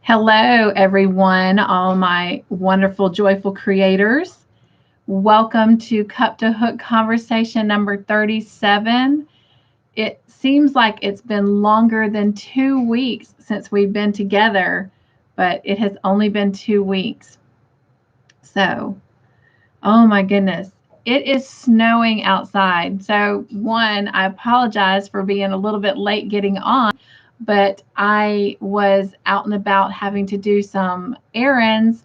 Hello, everyone, all my wonderful, joyful creators. Welcome to Cup to Hook conversation number 37. It seems like it's been longer than 2 weeks since we've been together, but it has only been 2 weeks. So, oh my goodness, it is snowing outside. So, one, I apologize for being a little bit late getting on, but I was out and about having to do some errands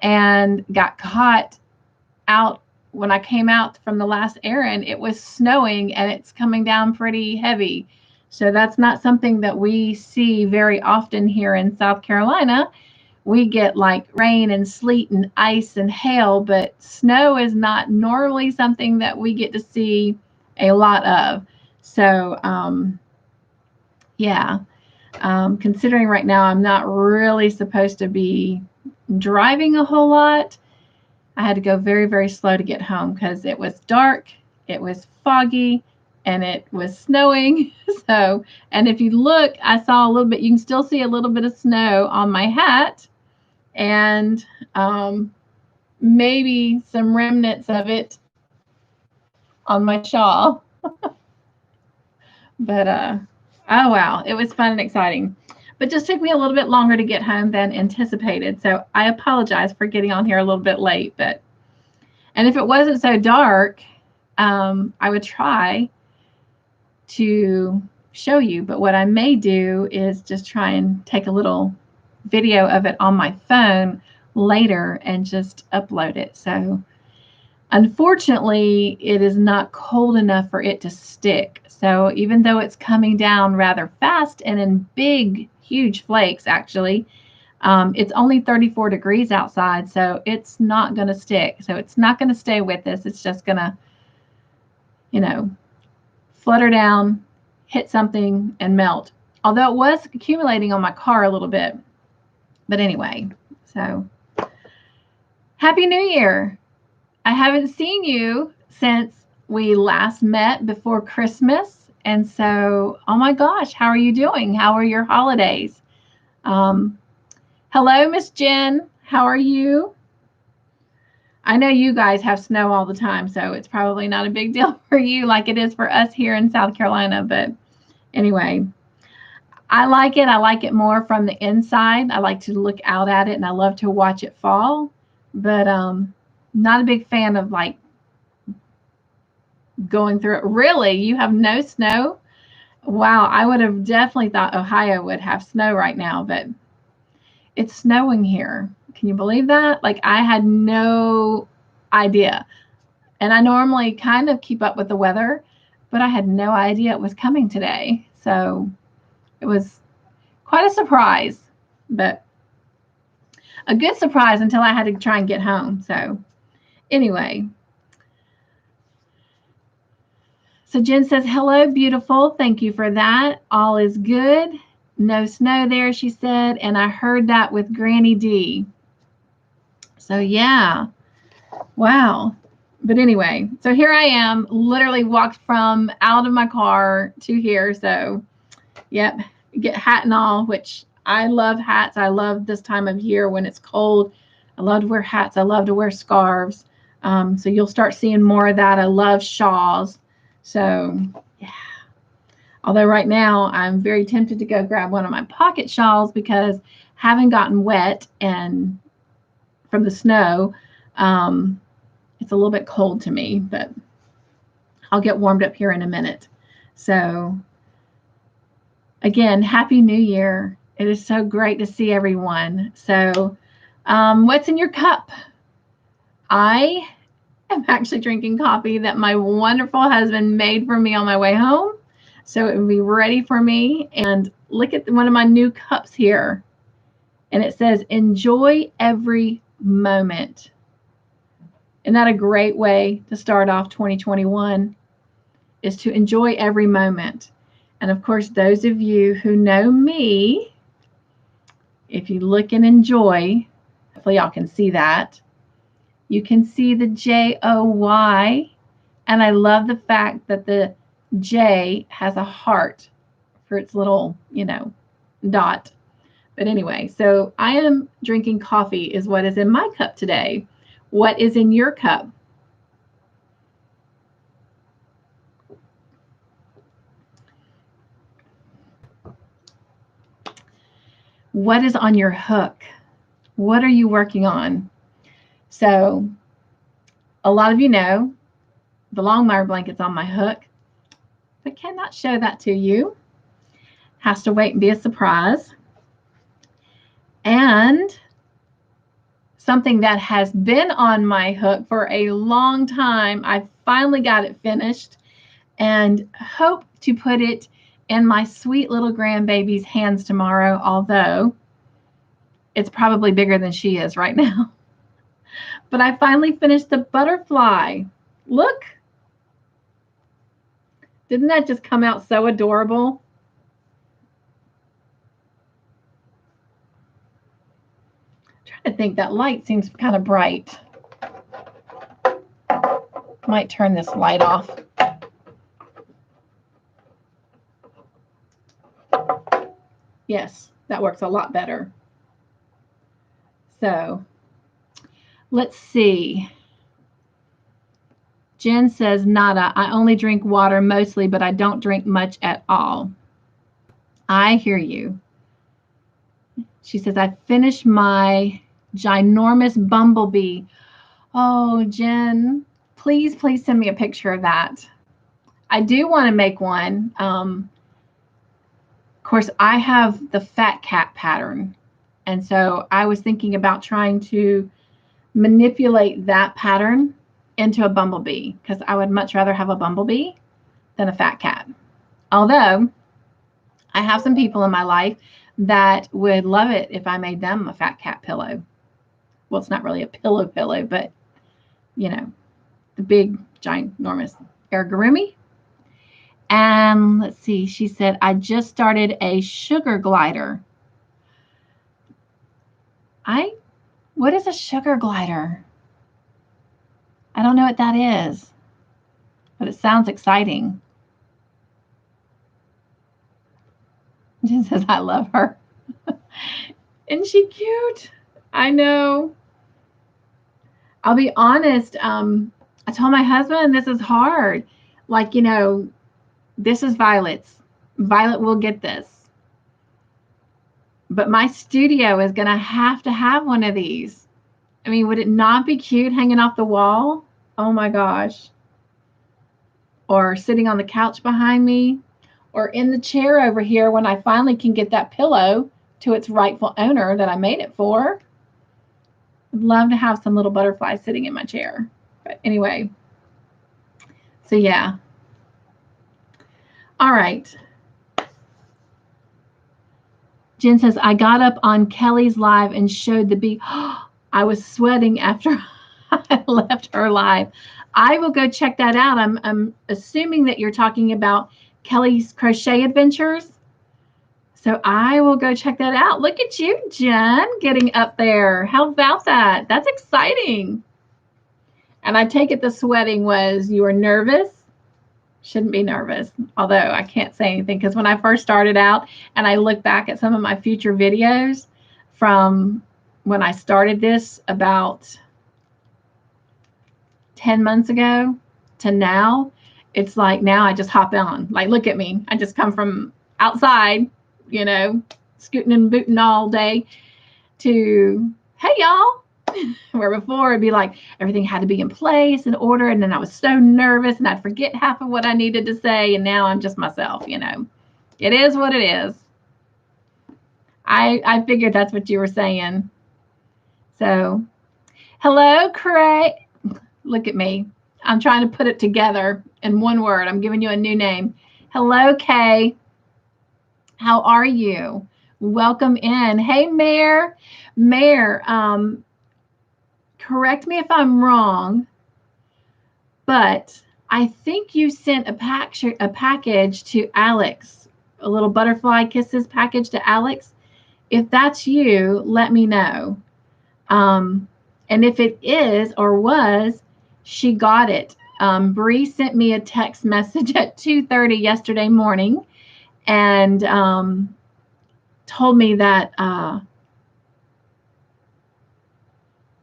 and got caught out when I came out from the last errand. It was snowing and it's coming down pretty heavy. So that's not something that we see very often here in South Carolina. We get like rain and sleet and ice and hail, but snow is not normally something that we get to see a lot of. So, yeah, considering right now I'm not really supposed to be driving a whole lot, I had to go very, very slow to get home because it was dark, it was foggy, and it was snowing. So, and if you look, I saw a little bit, you can still see a little bit of snow on my hat and maybe some remnants of it on my shawl. But oh wow, it was fun and exciting. But just took me a little bit longer to get home than anticipated. So I apologize for getting on here a little bit late. And if it wasn't so dark, I would try to show you. But what I may do is just try and take a little video of it on my phone later and just upload it. So unfortunately, it is not cold enough for it to stick. So even though it's coming down rather fast and in big, huge flakes, actually, it's only 34 degrees outside, so it's not going to stick. So it's not going to stay with us. It's just going to, flutter down, hit something, and melt. Although it was accumulating on my car a little bit. But anyway, so Happy New Year. I haven't seen you since we last met before Christmas. And so, oh my gosh, how are you doing? How are your holidays? Hello, Miss Jen. How are you? I know you guys have snow all the time, so it's probably not a big deal for you like it is for us here in South Carolina. But anyway, I like it. I like it more from the inside. I like to look out at it and I love to watch it fall. But not a big fan of like going through it. Really? You have no snow? Wow, I would have definitely thought Ohio would have snow right now, but it's snowing here. Can you believe that? Like, I had no idea. And I normally kind of keep up with the weather, but I had no idea it was coming today. So it was quite a surprise, but a good surprise until I had to try and get home. So anyway. So Jen says, hello, beautiful. Thank you for that. All is good. No snow there, she said. And I heard that with Granny D. So yeah, wow. But anyway, so here I am, literally walked from out of my car to here. So yep, get hat and all, which I love hats. I love this time of year when it's cold. I love to wear hats. I love to wear scarves. So you'll start seeing more of that. I love shawls. So yeah. Although right now I'm very tempted to go grab one of my pocket shawls because having gotten wet and from the snow, it's a little bit cold to me, but I'll get warmed up here in a minute. So again, Happy New Year. It is so great to see everyone. So what's in your cup? I am actually drinking coffee that my wonderful husband made for me on my way home. So it will be ready for me. And look at one of my new cups here. And it says, enjoy every moment. Isn't that a great way to start off 2021? Is to enjoy every moment. And of course, those of you who know me, if you look and enjoy, hopefully y'all can see that. You can see the J-O-Y. And I love the fact that the J has a heart for its little, dot. But anyway, so I am drinking coffee is what is in my cup today. What is in your cup? What is on your hook? What are you working on? So a lot of you know the Longmire blanket's on my hook, but cannot show that to you. Has to wait and be a surprise. And something that has been on my hook for a long time, I finally got it finished and hope to put it in my sweet little grandbaby's hands tomorrow, although it's probably bigger than she is right now. But I finally finished the butterfly. Look. Didn't that just come out so adorable? I'm trying to think, that light seems kind of bright. Might turn this light off. Yes, that works a lot better. So let's see. Jen says, nada. I only drink water mostly, but I don't drink much at all. I hear you. She says, I finished my ginormous bumblebee. Oh, Jen, please send me a picture of that. I do want to make one. Of course, I have the fat cat pattern. And so I was thinking about trying to manipulate that pattern into a bumblebee, because I would much rather have a bumblebee than a fat cat. Although I have some people in my life that would love it if I made them a fat cat pillow. Well, it's not really a pillow, but you know, the big, giant, enormous amigurumi. And let's see, she said, I just started a sugar glider. What is a sugar glider? I don't know what that is, but it sounds exciting. Jen says, I love her. Isn't she cute? I know. I'll be honest. I told my husband this is hard. Like, you know, this is Violet's. Violet will get this. But my studio is going to have one of these. I mean, would it not be cute hanging off the wall? Oh my gosh. Or sitting on the couch behind me, or in the chair over here when I finally can get that pillow to its rightful owner that I made it for. I'd love to have some little butterflies sitting in my chair. But anyway, so yeah. All right. Jen says, I got up on Kelly's live and showed the bee. I was sweating after I left her live. I will go check that out. I'm assuming that you're talking about Kelly's Crochet Adventures. So I will go check that out. Look at you, Jen, getting up there. How about that? That's exciting. And I take it the sweating was you were nervous. Shouldn't be nervous, although I can't say anything, because when I first started out and I look back at some of my future videos from when I started this about 10 months ago to now, it's like now I just hop on. Like, look at me. I just come from outside, you know, scooting and booting all day to, hey, y'all. Where before it'd be like everything had to be in place and order, and then I was so nervous and I'd forget half of what I needed to say, and now I'm just myself, you know. It is what it is. I figured that's what you were saying. So, hello, Craig. Look at me. I'm trying to put it together in one word. I'm giving you a new name. Hello, Kay. How are you? Welcome in. Hey, Mare. Mare, correct me if I'm wrong, but I think you sent a package to Alex, a little butterfly kisses package to Alex. If that's you, let me know. And if it is or was, she got it. Bree sent me a text message at 2:30 yesterday morning, and told me that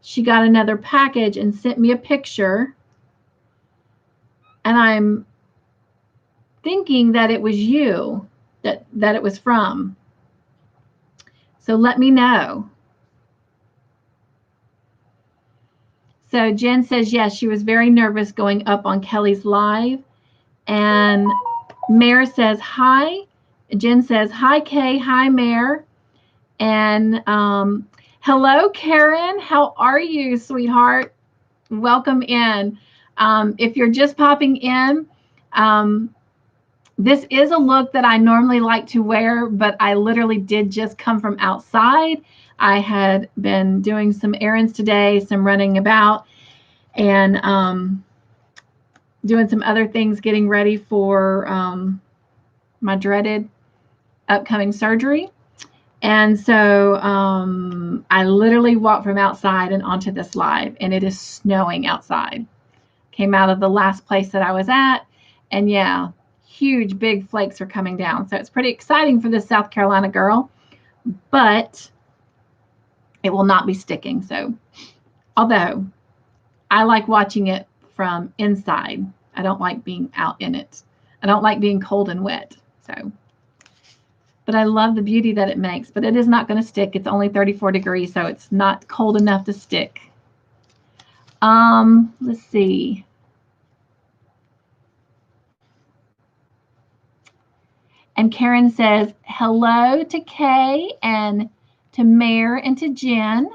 she got another package and sent me a picture. And I'm thinking that it was you that it was from. So let me know. So Jen says, yes, she was very nervous going up on Kelly's live. And Mare says, hi. Jen says, hi, Kay. Hi, Mare. And hello, Karen. How are you, sweetheart? Welcome in. If you're just popping in, this is a look that I normally like to wear, but I literally did just come from outside. I had been doing some errands today, some running about, and doing some other things, getting ready for my dreaded upcoming surgery. And so I literally walked from outside and onto this live, and it is snowing outside. Came out of the last place that I was at, and yeah, huge big flakes are coming down. So it's pretty exciting for this South Carolina girl, but it will not be sticking. So although I like watching it from inside, I don't like being out in it. I don't like being cold and wet. So, but I love the beauty that it makes, but it is not going to stick. It's only 34 degrees, so it's not cold enough to stick. Let's see. And Karen says, hello to Kay and to Mare and to Jen.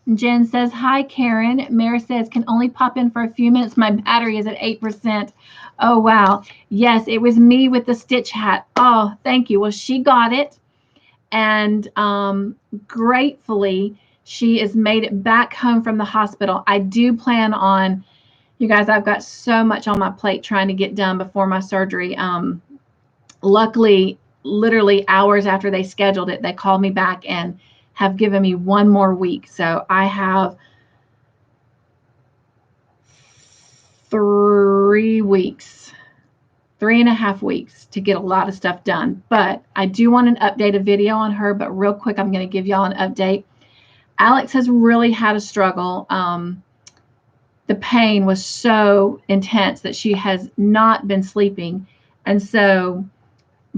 And Jen says, hi, Karen. Mare says, can only pop in for a few minutes. My battery is at 8%. Oh, wow. Yes, it was me with the stitch hat. Oh, thank you. Well, she got it. And gratefully, she has made it back home from the hospital. I do plan on, you guys, I've got so much on my plate trying to get done before my surgery. Luckily, literally hours after they scheduled it, they called me back and have given me 1 more week. So I have 3 weeks, 3.5 weeks to get a lot of stuff done. But I do want an updated video on her. But real quick, I'm going to give y'all an update. Alex has really had a struggle. The pain was so intense that she has not been sleeping. And so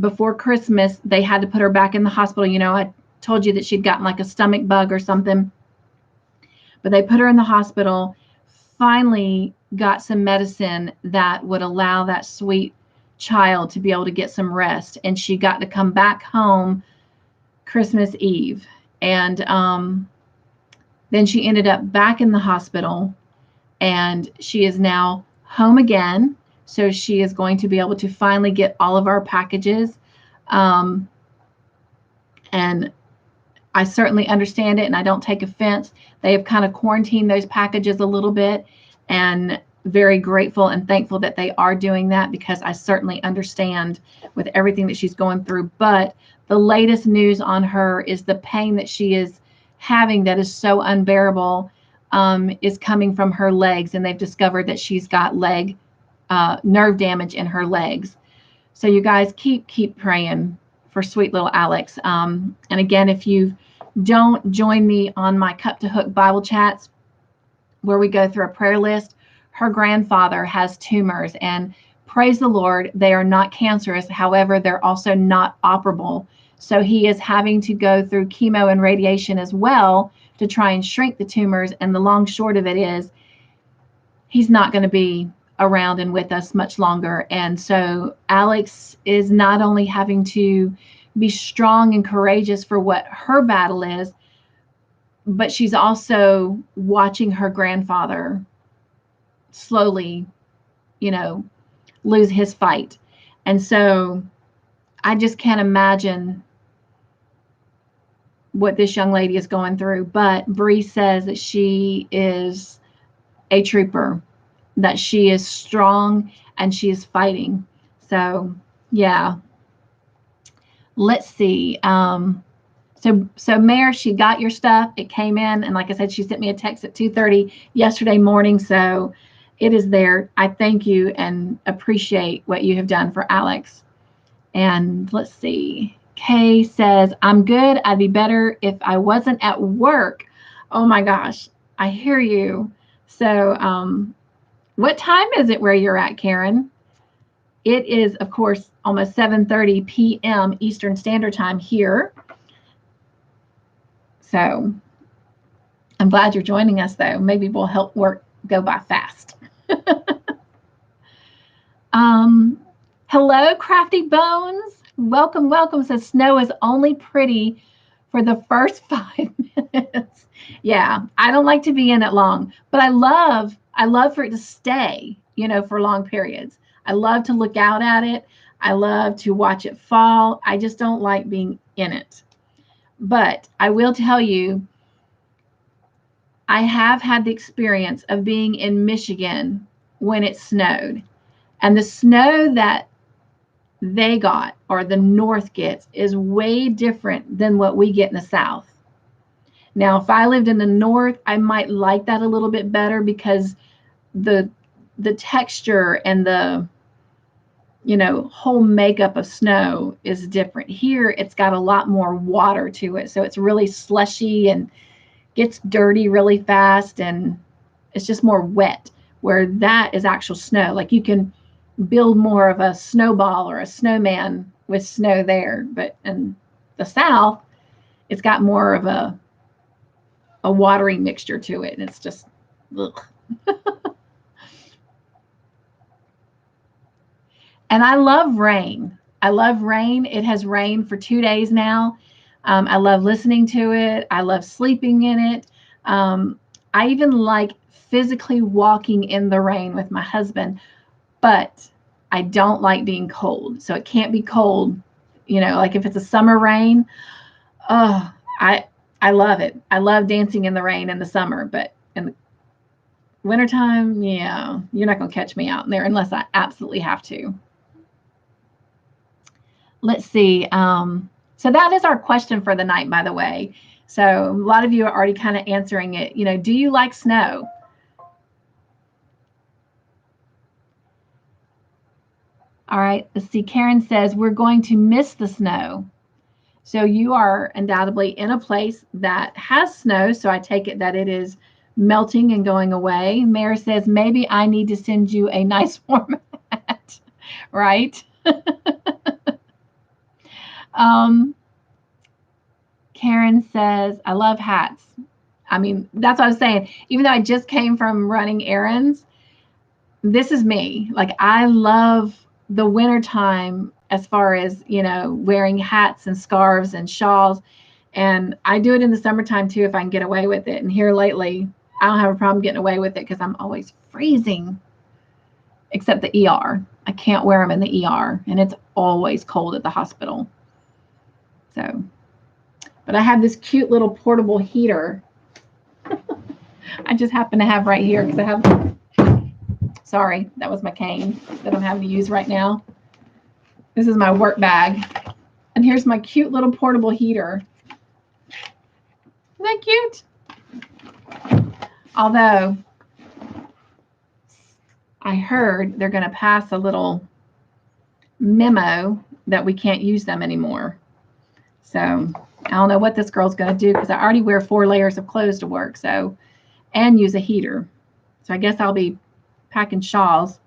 before Christmas, they had to put her back in the hospital. You know, I told you that she'd gotten like a stomach bug or something, but they put her in the hospital, finally got some medicine that would allow that sweet child to be able to get some rest. And she got to come back home Christmas Eve. And then she ended up back in the hospital, and she is now home again. So she is going to be able to finally get all of our packages. And I certainly understand it, and I don't take offense. They have kind of quarantined those packages a little bit, and very grateful and thankful that they are doing that, because I certainly understand with everything that she's going through. But the latest news on her is the pain that she is having that is so unbearable is coming from her legs, and they've discovered that she's got nerve damage in her legs. So you guys keep praying for sweet little Alex. And again, if you don't join me on my Cup to Hook Bible chats, where we go through a prayer list, her grandfather has tumors, and praise the Lord, they are not cancerous. However, they're also not operable. So he is having to go through chemo and radiation as well to try and shrink the tumors. And the long short of it is, he's not going to be around and with us much longer. And so Alex is not only having to be strong and courageous for what her battle is, but she's also watching her grandfather slowly, lose his fight. And so I just can't imagine what this young lady is going through. But Bree says that she is a trooper, that she is strong and she is fighting. So yeah, let's see. So Mare, she got your stuff. It came in, and like I said, she sent me a text at 2:30 yesterday morning. So it is there. I thank you and appreciate what you have done for Alex. And let's see. Kay says, I'm good. I'd be better if I wasn't at work. Oh my gosh, I hear you. So, what time is it where you're at, Karen? It is, of course, almost 7:30 p.m. Eastern Standard Time here. So, I'm glad you're joining us, though. Maybe we'll help work go by fast. Hello, Crafty Bones. Welcome, welcome. Says snow is only pretty for the first 5 minutes. Yeah, I don't like to be in it long, but I love for it to stay, for long periods. I love to look out at it. I love to watch it fall. I just don't like being in it. But I will tell you, I have had the experience of being in Michigan when it snowed. And the snow that they got or the North gets is way different than what we get in the South. Now, if I lived in the North, I might like that a little bit better because the texture and the whole makeup of snow is different. Here, it's got a lot more water to it, so it's really slushy and gets dirty really fast, and it's just more wet. Where that is actual snow, like you can build more of a snowball or a snowman with snow there. But in the South, it's got more of a watery mixture to it, and it's just ugh. And I love rain. I love rain. It has rained for 2 days now. I love listening to it. I love sleeping in it. I even like physically walking in the rain with my husband, but I don't like being cold. So it can't be cold, like if it's a summer rain. Oh, I love it. I love dancing in the rain in the summer, but in the wintertime, yeah, you're not going to catch me out in there unless I absolutely have to. Let's see. So that is our question for the night, by the way. So a lot of you are already kind of answering it. Do you like snow? All right, let's see. Karen says, we're going to miss the snow. So you are undoubtedly in a place that has snow. So I take it that it is melting and going away. Mary says, maybe I need to send you a nice warm hat, right? Karen says, I love hats. I mean, that's what I was saying. Even though I just came from running errands, this is me. Like, I love the wintertime as far as, wearing hats and scarves and shawls. And I do it in the summertime too, if I can get away with it. And here lately, I don't have a problem getting away with it because I'm always freezing, except the ER. I can't wear them in the ER, and it's always cold at the hospital. So, but I have this cute little portable heater. I just happen to have right here because I have, sorry, that was my cane that I'm having to use right now. This is my work bag. And here's my cute little portable heater. Isn't that cute? Although I heard they're going to pass a little memo that we can't use them anymore. So I don't know what this girl's going to do because I already wear 4 layers of clothes to work, so, and use a heater. So I guess I'll be packing shawls.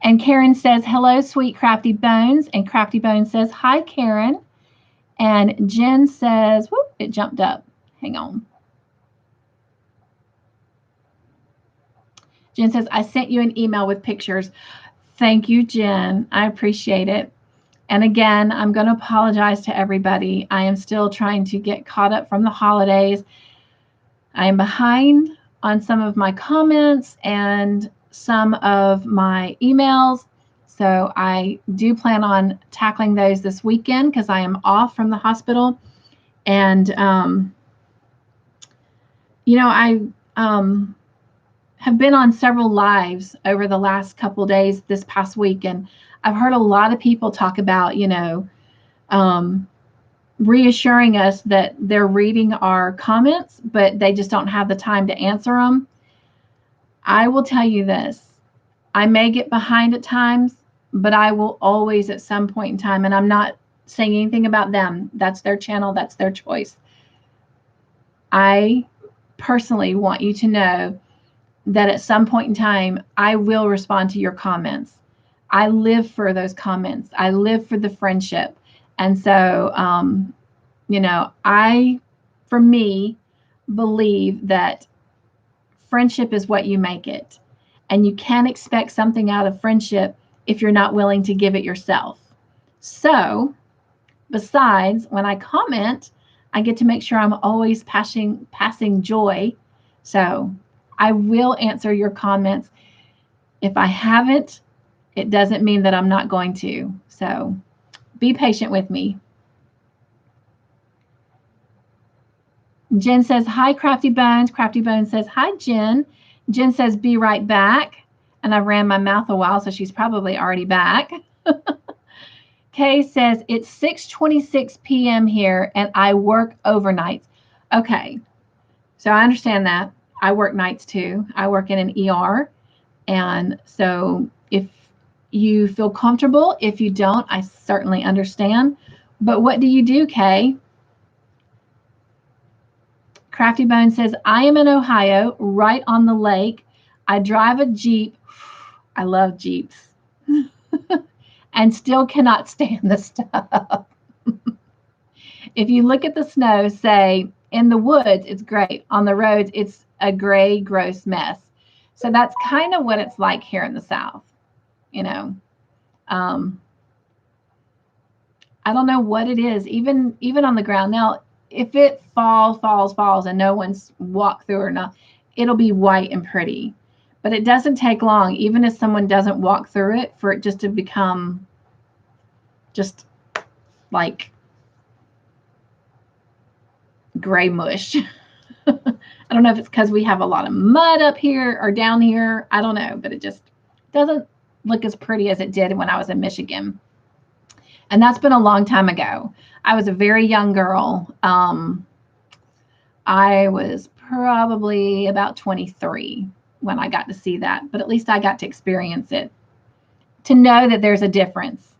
And Karen says, hello, sweet Crafty Bones. And Crafty Bones says, hi, Karen. And Jen says, whoop, it jumped up. Hang on. Jen says, I sent you an email with pictures. Thank you, Jen. I appreciate it. And again, I'm going to apologize to everybody. I am still trying to get caught up from the holidays. I am behind on some of my comments and some of my emails. So I do plan on tackling those this weekend because I am off from the hospital. And, I have been on several lives over the last couple of days this past week. And I've heard a lot of people talk about, reassuring us that they're reading our comments, but they just don't have the time to answer them. I will tell you this. I may get behind at times, but I will always at some point in time, and I'm not saying anything about them. That's their channel. That's their choice. I personally want you to know that at some point in time, I will respond to your comments. I live for those comments. I live for the friendship. And so, for me, believe that friendship is what you make it. And you can't expect something out of friendship if you're not willing to give it yourself. So, besides, when I comment, I get to make sure I'm always passing joy. So, I will answer your comments. If I haven't, it doesn't mean that I'm not going to. So, be patient with me. Jen says, hi, Crafty Bones. Crafty Bones says, hi, Jen. Jen says, be right back. And I ran my mouth a while, so she's probably already back. Kay says, it's 6:26 p.m. here, and I work overnights. Okay, so I understand that. I work nights too. I work in an ER. And so if you feel comfortable, if you don't, I certainly understand. But what do you do, Kay? Crafty Bone says, I am in Ohio, right on the lake. I drive a Jeep. I love Jeeps. And still cannot stand the stuff. If you look at the snow, say, in the woods, it's great. On the roads, it's a gray, gross mess. So that's kind of what it's like here in the South. I don't know what it is, even on the ground. Now, if it falls, and no one's walked through or not, it'll be white and pretty. But it doesn't take long, even if someone doesn't walk through it, for it just to become just like gray mush. I don't know if it's because we have a lot of mud up here or down here. I don't know, but it just doesn't look as pretty as it did when I was in Michigan. And that's been a long time ago. I was a very young girl. I was probably about 23 when I got to see that, but at least I got to experience it, to know that there's a difference.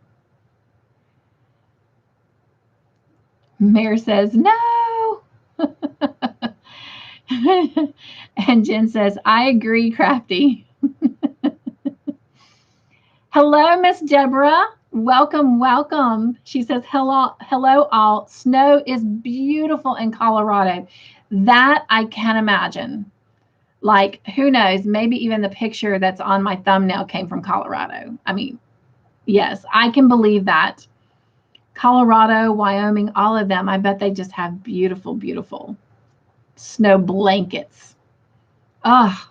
Mayor says, no. And Jen says, I agree, Crafty. Hello, Miss Deborah. Welcome. She says, hello all. Snow is beautiful in Colorado. That I can imagine. Like, who knows? Maybe even the picture that's on my thumbnail came from Colorado. I mean, yes, I can believe that. Colorado, Wyoming, all of them, I bet they just have beautiful, beautiful snow blankets. Oh,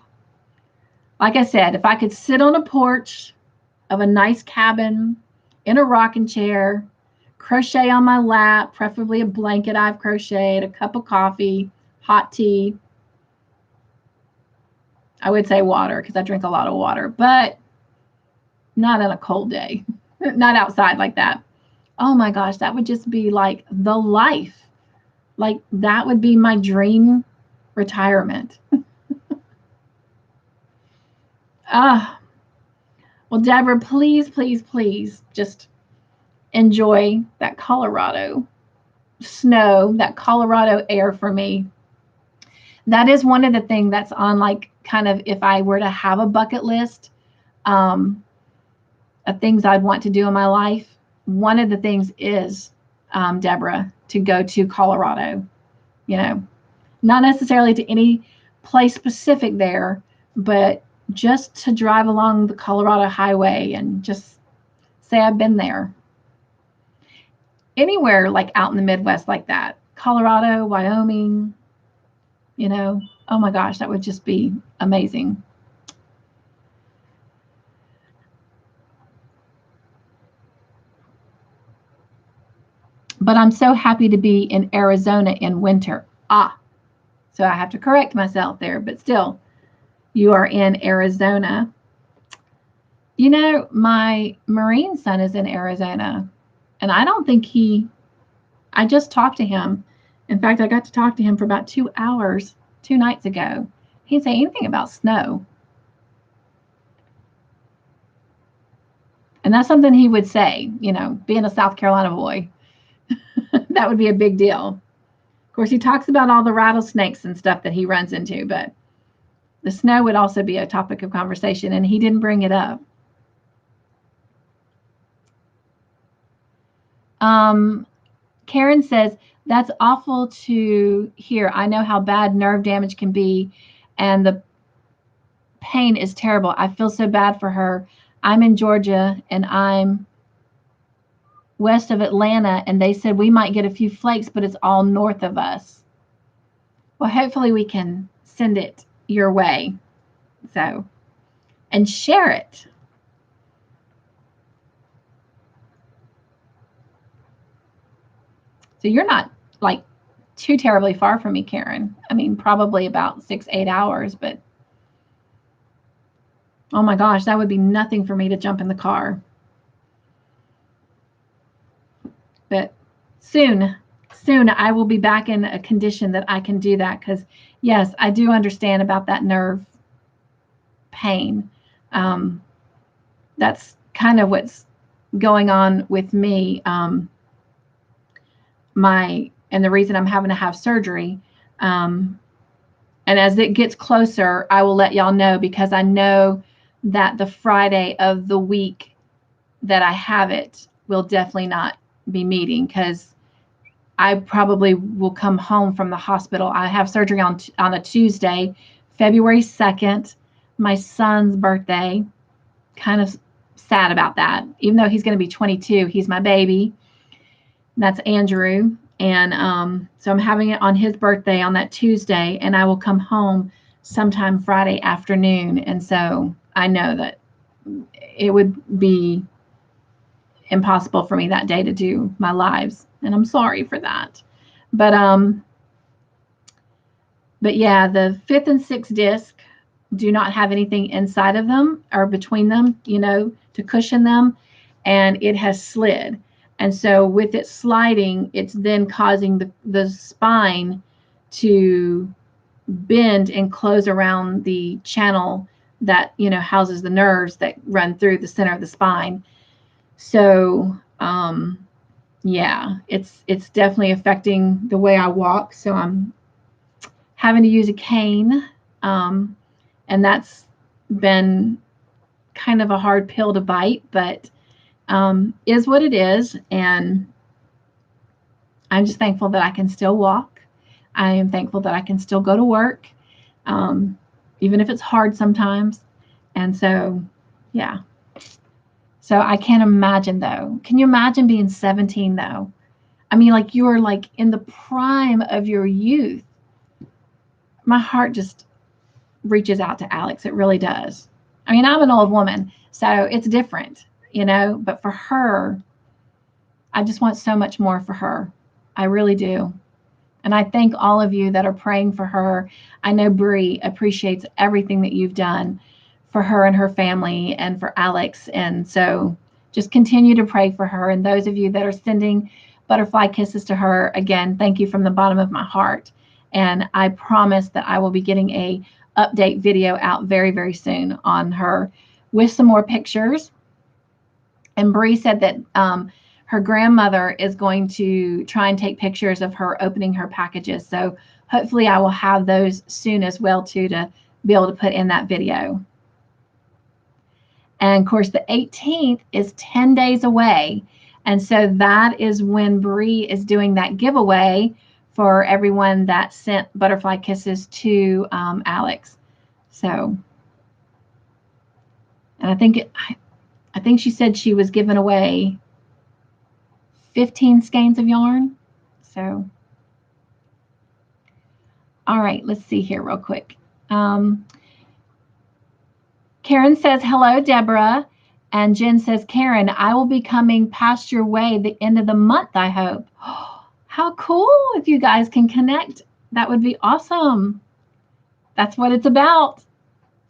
like I said, if I could sit on a porch of a nice cabin in a rocking chair, crochet on my lap, preferably a blanket I've crocheted, a cup of coffee, hot tea. I would say water because I drink a lot of water, but not on a cold day, not outside like that. Oh my gosh, that would just be like the life. Like, that would be my dream retirement. Well, Deborah, please just enjoy that Colorado snow, that Colorado air for me. That is one of the things that's on, like, kind of, if I were to have a bucket list of things I'd want to do in my life, one of the things is, Deborah, to go to Colorado. Not necessarily to any place specific there, but just to drive along the Colorado highway and just say I've been there. Anywhere like out in the Midwest like that, Colorado, Wyoming, oh my gosh, that would just be amazing. But I'm so happy to be in Arizona in winter. So I have to correct myself there, but still, you are in Arizona. My Marine son is in Arizona, and I don't think I just talked to him. In fact, I got to talk to him for about 2 hours 2 nights ago. He didn't say anything about snow. And that's something he would say, you know, being a South Carolina boy. That would be a big deal. Of course, he talks about all the rattlesnakes and stuff that he runs into, but the snow would also be a topic of conversation, and he didn't bring it up. Karen says, that's awful to hear. I know how bad nerve damage can be, and the pain is terrible. I feel so bad for her. I'm in Georgia, and I'm west of Atlanta, and they said we might get a few flakes, but it's all north of us. Well, hopefully we can send it your way. So, and share it. So you're not like too terribly far from me, Karen. I mean, probably about 6-8 hours, but oh my gosh, that would be nothing for me to jump in the car. But soon I will be back in a condition that I can do that, because yes, I do understand about that nerve pain. That's kind of what's going on with me. And the reason I'm having to have surgery. And as it gets closer, I will let y'all know, because I know that the Friday of the week that I have it will definitely not be meeting, because I probably will come home from the hospital. I have surgery on a Tuesday, February 2nd, my son's birthday. Kind of sad about that. Even though he's going to be 22, he's my baby. That's Andrew. And so I'm having it on his birthday on that Tuesday, and I will come home sometime Friday afternoon. And so I know that it would be impossible for me that day to do my lives, and I'm sorry for that. But yeah, the 5th and 6th disc do not have anything inside of them or between them, you know, to cushion them, and it has slid. And so with it sliding, it's then causing the spine to bend and close around the channel that, you know, houses the nerves that run through the center of the spine. So yeah, it's definitely affecting the way I walk. So I'm having to use a cane, and that's been kind of a hard pill to bite, but is what it is. And I'm just thankful that I can still walk. I am thankful that I can still go to work, even if it's hard sometimes. And so, yeah. So I can't imagine, though. Can you imagine being 17, though? I mean, like, you are like in the prime of your youth. My heart just reaches out to Alex. It really does. I mean, I'm an old woman, so it's different, you know, but for her, I just want so much more for her. I really do. And I thank all of you that are praying for her. I know Bree appreciates everything that you've done for her and her family and for Alex. And so just continue to pray for her. And those of you that are sending butterfly kisses to her, again, thank you from the bottom of my heart. And I promise that I will be getting a update video out very, very soon on her with some more pictures. And Bree said that her grandmother is going to try and take pictures of her opening her packages. So hopefully I will have those soon as well, too, to be able to put in that video. And of course, the 18th is 10 days away. And so that is when Bree is doing that giveaway for everyone that sent butterfly kisses to Alex. So, and I think she said she was giving away 15 skeins of yarn. So, all right, let's see here real quick. Karen says, hello, Deborah. And Jen says, Karen, I will be coming past your way the end of the month, I hope. How cool if you guys can connect. That would be awesome. That's what it's about.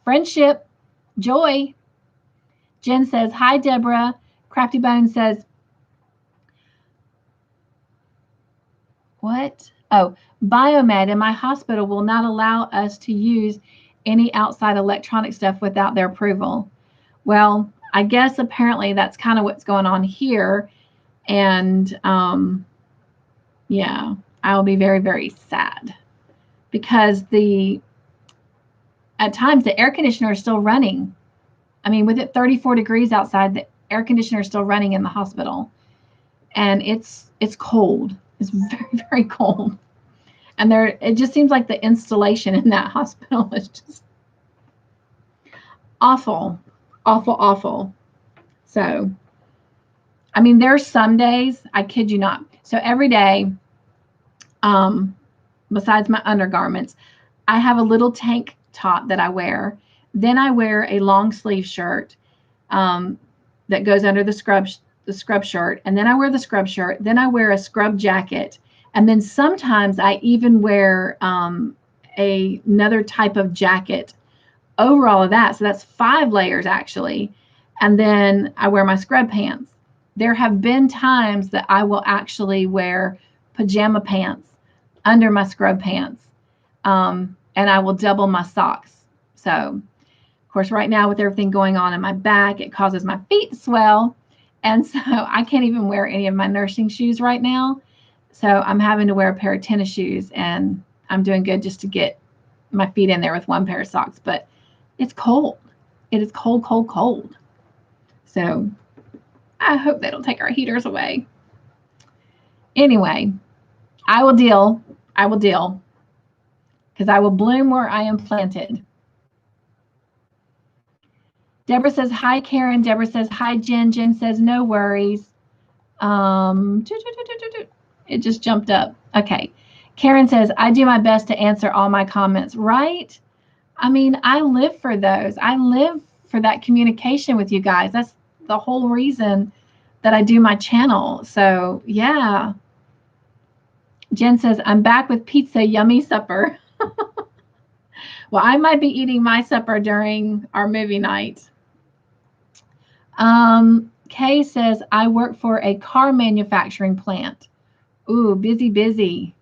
Friendship, joy. Jen says, hi, Deborah. Crafty Bone says, What? Oh, Biomed in my hospital will not allow us to use any outside electronic stuff without their approval. Well, I guess apparently that's kind of what's going on here. And yeah, I'll be very, very sad because at times the air conditioner is still running. I mean, with it 34 degrees outside, the air conditioner is still running in the hospital. And it's cold. It's very, very cold. And it just seems like the installation in that hospital is just awful, awful, awful. So, I mean, there's some days, I kid you not. So every day, besides my undergarments, I have a little tank top that I wear. Then I wear a long sleeve shirt that goes under the scrub shirt. And then I wear the scrub shirt. Then I wear a scrub jacket. And then sometimes I even wear another type of jacket over all of that. So that's 5 layers actually. And then I wear my scrub pants. There have been times that I will actually wear pajama pants under my scrub pants. And I will double my socks. So, of course, right now with everything going on in my back, it causes my feet to swell. And so I can't even wear any of my nursing shoes right now. So I'm having to wear a pair of tennis shoes, and I'm doing good just to get my feet in there with one pair of socks. But it's cold. It is cold, cold, cold. So I hope they don't take our heaters away. Anyway, I will deal. I will deal. Because I will bloom where I am planted. Deborah says, hi, Karen. Deborah says, hi, Jen. Jen says, no worries. It just jumped up. Okay. Karen says, I do my best to answer all my comments. Right? I mean, I live for those. I live for that communication with you guys. That's the whole reason that I do my channel. So, yeah. Jen says, I'm back with pizza, yummy supper. Well, I might be eating my supper during our movie night. Kay says, I work for a car manufacturing plant. Ooh, busy, busy.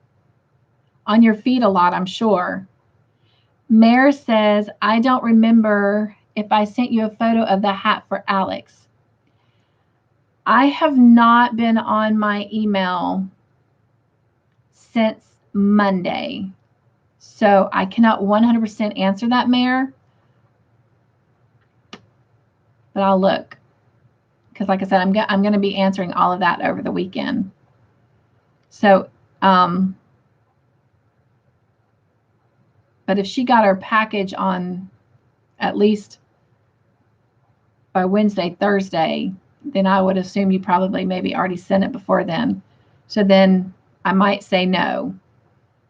On your feet a lot, I'm sure. Mare says, I don't remember if I sent you a photo of the hat for Alex. I have not been on my email since Monday. So I cannot 100% answer that, Mare. But I'll look. Because like I said, I'm going to be answering all of that over the weekend. So, but if she got her package on at least by Wednesday, Thursday, then I would assume you probably maybe already sent it before then. So then I might say no,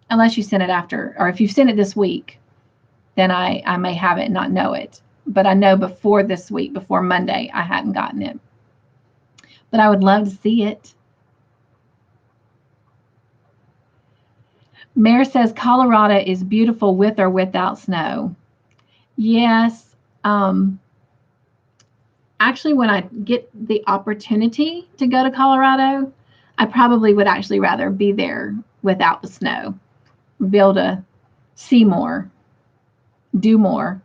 unless you sent it after, or if you sent it this week, then I may have it and not know it. But I know before this week, before Monday, I hadn't gotten it. But I would love to see it. Mare says Colorado is beautiful with or without snow. Yes. Actually, when I get the opportunity to go to Colorado, I probably would actually rather be there without the snow. Be able to see more, do more.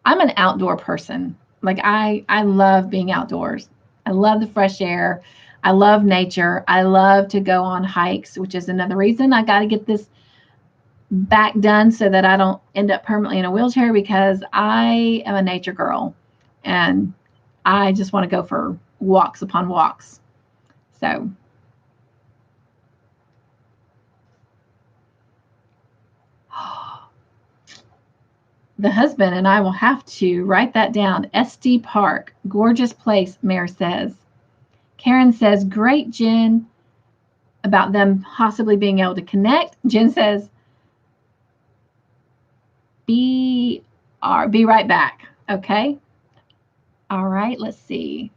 I'm an outdoor person. Like I love being outdoors. I love the fresh air. I love nature. I love to go on hikes, which is another reason I got to get this back done so that I don't end up permanently in a wheelchair, because I am a nature girl and I just want to go for walks upon walks. So the husband and I will have to write that down. SD Park, gorgeous place, Mare says. Karen says, great, Jen, about them possibly being able to connect. Jen says, be right back. Okay. All right. Let's see.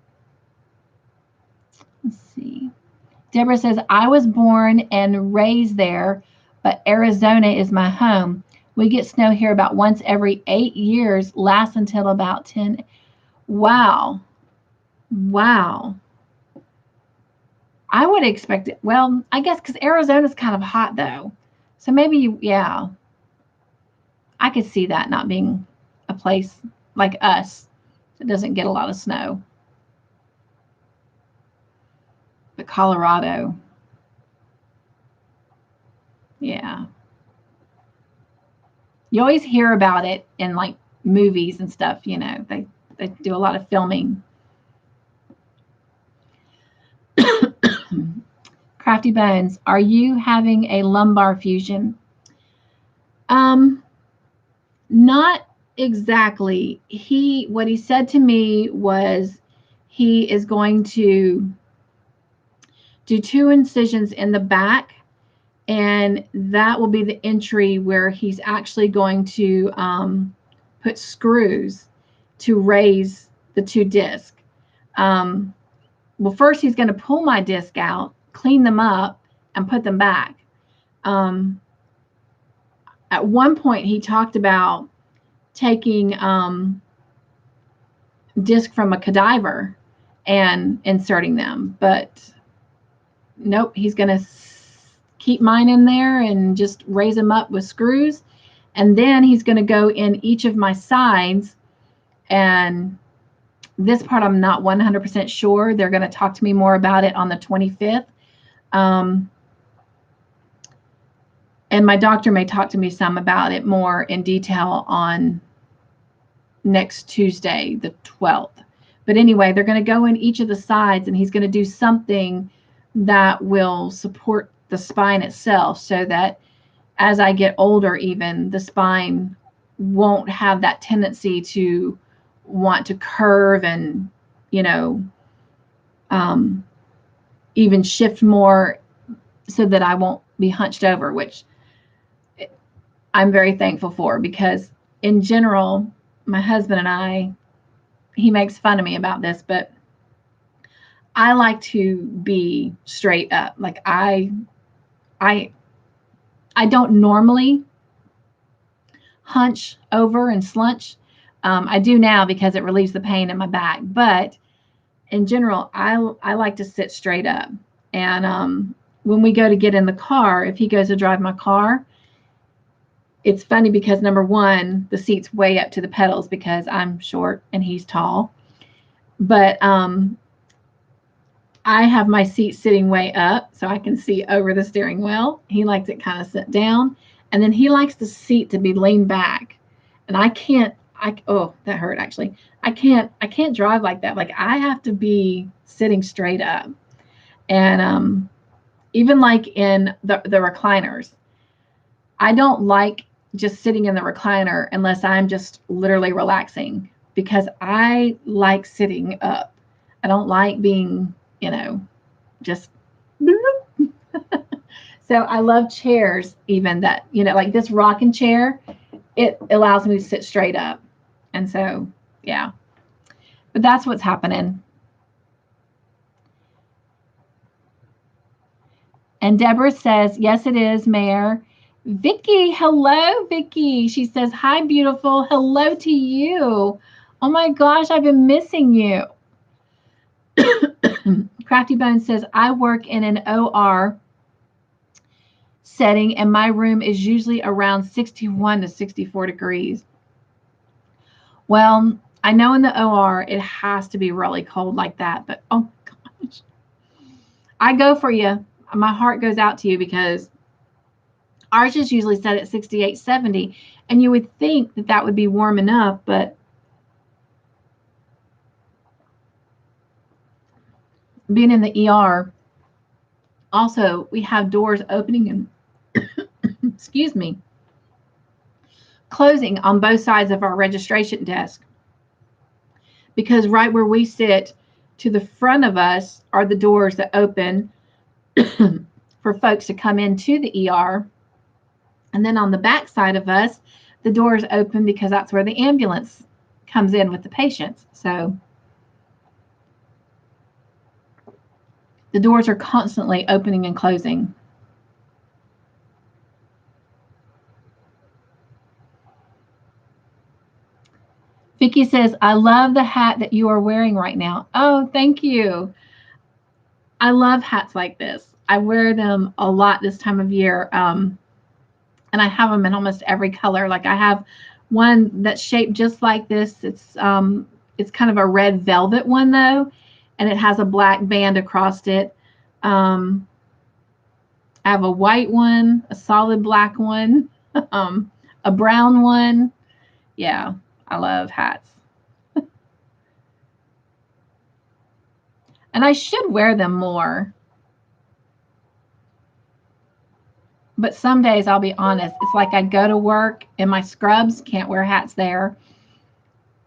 Deborah says, I was born and raised there, but Arizona is my home. We get snow here about once every 8 years, lasts until about 10. Wow. I would expect it. Well, I guess because Arizona's kind of hot though. So maybe, yeah, I could see that not being a place like us that doesn't get a lot of snow. But Colorado, yeah. You always hear about it in like movies and stuff, you know. They do a lot of filming. Crafty Bones, are you having a lumbar fusion? Not exactly. What he said to me was he is going to do 2 incisions in the back, and that will be the entry where he's actually going to put screws to raise the 2 discs. Well, first he's going to pull my disc out, clean them up, and put them back. At one point, he talked about taking disc from a cadaver and inserting them, but nope, he's going to keep mine in there and just raise them up with screws. And then he's going to go in each of my sides. And this part I'm not 100% sure. They're going to talk to me more about it on the 25th. And my doctor may talk to me some about it more in detail on next Tuesday, the 12th. But anyway, they're going to go in each of the sides, and he's going to do something that will support the spine itself, so that as I get older, even the spine won't have that tendency to want to curve and, you know, even shift more, so that I won't be hunched over, which I'm very thankful for, because in general, my husband and I, he makes fun of me about this, but I like to be straight up. Like I don't normally hunch over and slunch. I do now because it relieves the pain in my back, but in general, I like to sit straight up. And when we go to get in the car, if he goes to drive my car, it's funny because number one, the seat's way up to the pedals because I'm short and he's tall. But I have my seat sitting way up so I can see over the steering wheel. He likes it kind of sit down. And then he likes the seat to be leaned back. And oh, that hurt actually. I can't drive like that. Like I have to be sitting straight up. And even like in the recliners, I don't like just sitting in the recliner unless I'm just literally relaxing, because I like sitting up. I don't like being, you know, just so I love chairs, even that, you know, like this rocking chair, it allows me to sit straight up. And so, yeah, but that's what's happening. And Deborah says, yes, it is, Mayor. Vicky, hello, Vicky. She says, hi, beautiful. Hello to you. Oh my gosh, I've been missing you. Crafty Bones says, I work in an OR setting, and my room is usually around 61 to 64 degrees. Well, I know in the OR it has to be really cold like that, but oh gosh, I go for you. My heart goes out to you, because ours is usually set at 68, 70, and you would think that that would be warm enough, but being in the ER, also we have doors opening and excuse me, closing on both sides of our registration desk, because right where we sit to the front of us are the doors that open for folks to come into the ER. And then on the back side of us, the doors open because that's where the ambulance comes in with the patients. So the doors are constantly opening and closing. Vicki says, I love the hat that you are wearing right now. Oh, thank you. I love hats like this. I wear them a lot this time of year. And I have them in almost every color. Like I have one that's shaped just like this. It's kind of a red velvet one though, and it has a black band across it. Um, I have a white one, a solid black one, a brown one. Yeah, I love hats. And I should wear them more. But some days, I'll be honest, it's like I go to work in my scrubs, can't wear hats there.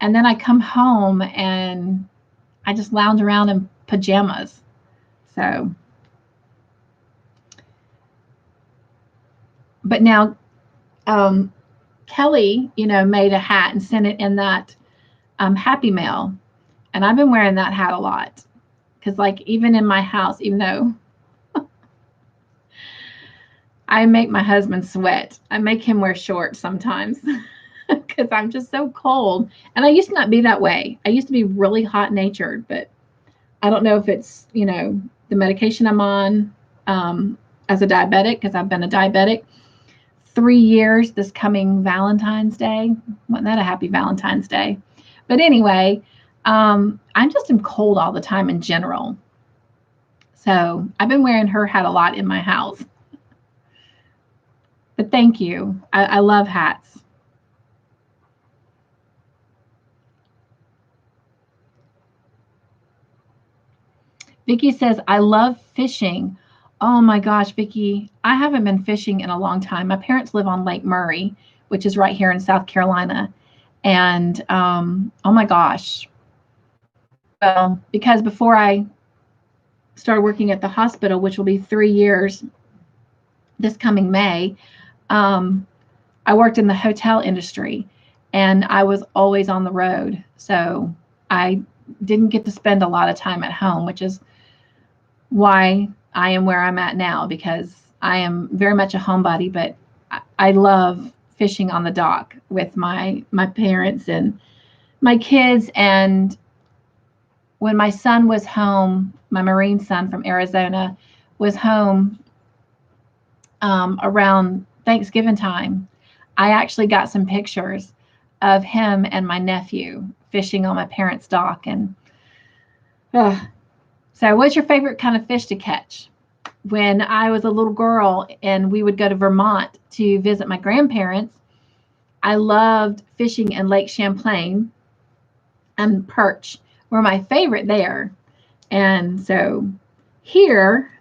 And then I come home and I just lounge around in pajamas. So, but now Kelly, made a hat and sent it in that Happy Mail. And I've been wearing that hat a lot. Because, like, even in my house, even though I make my husband sweat, I make him wear shorts sometimes because I'm just so cold. And I used to not be that way. I used to be really hot natured, but I don't know if it's, the medication I'm on as a diabetic, because I've been a diabetic 3 years this coming Valentine's Day. Wasn't that a happy Valentine's Day? But anyway, I just am cold all the time in general. So I've been wearing her hat a lot in my house. But thank you. I love hats. Vicki says, I love fishing. Oh my gosh, Vicki, I haven't been fishing in a long time. My parents live on Lake Murray, which is right here in South Carolina. And oh my gosh. Well, because before I started working at the hospital, which will be 3 years this coming May, I worked in the hotel industry and I was always on the road. So I didn't get to spend a lot of time at home, which is why I am where I'm at now, because I am very much a homebody, but I love fishing on the dock with my parents and my kids. And when my son was home, my Marine son from Arizona was home around Thanksgiving time, I actually got some pictures of him and my nephew fishing on my parents' dock. And so what's your favorite kind of fish to catch? When I was a little girl and we would go to Vermont to visit my grandparents, I loved fishing in Lake Champlain, and perch were my favorite there. And so here,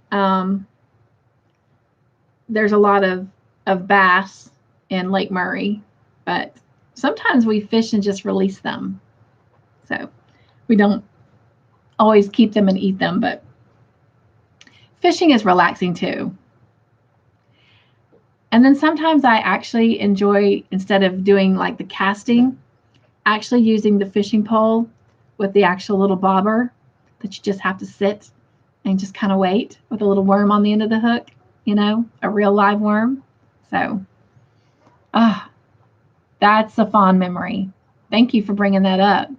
there's a lot of bass in Lake Murray, but sometimes we fish and just release them. So we don't always keep them and eat them, but fishing is relaxing too. And then sometimes I actually enjoy, instead of doing like the casting, actually using the fishing pole with the actual little bobber that you just have to sit and just kind of wait with a little worm on the end of the hook, a real live worm. So, that's a fond memory. Thank you for bringing that up.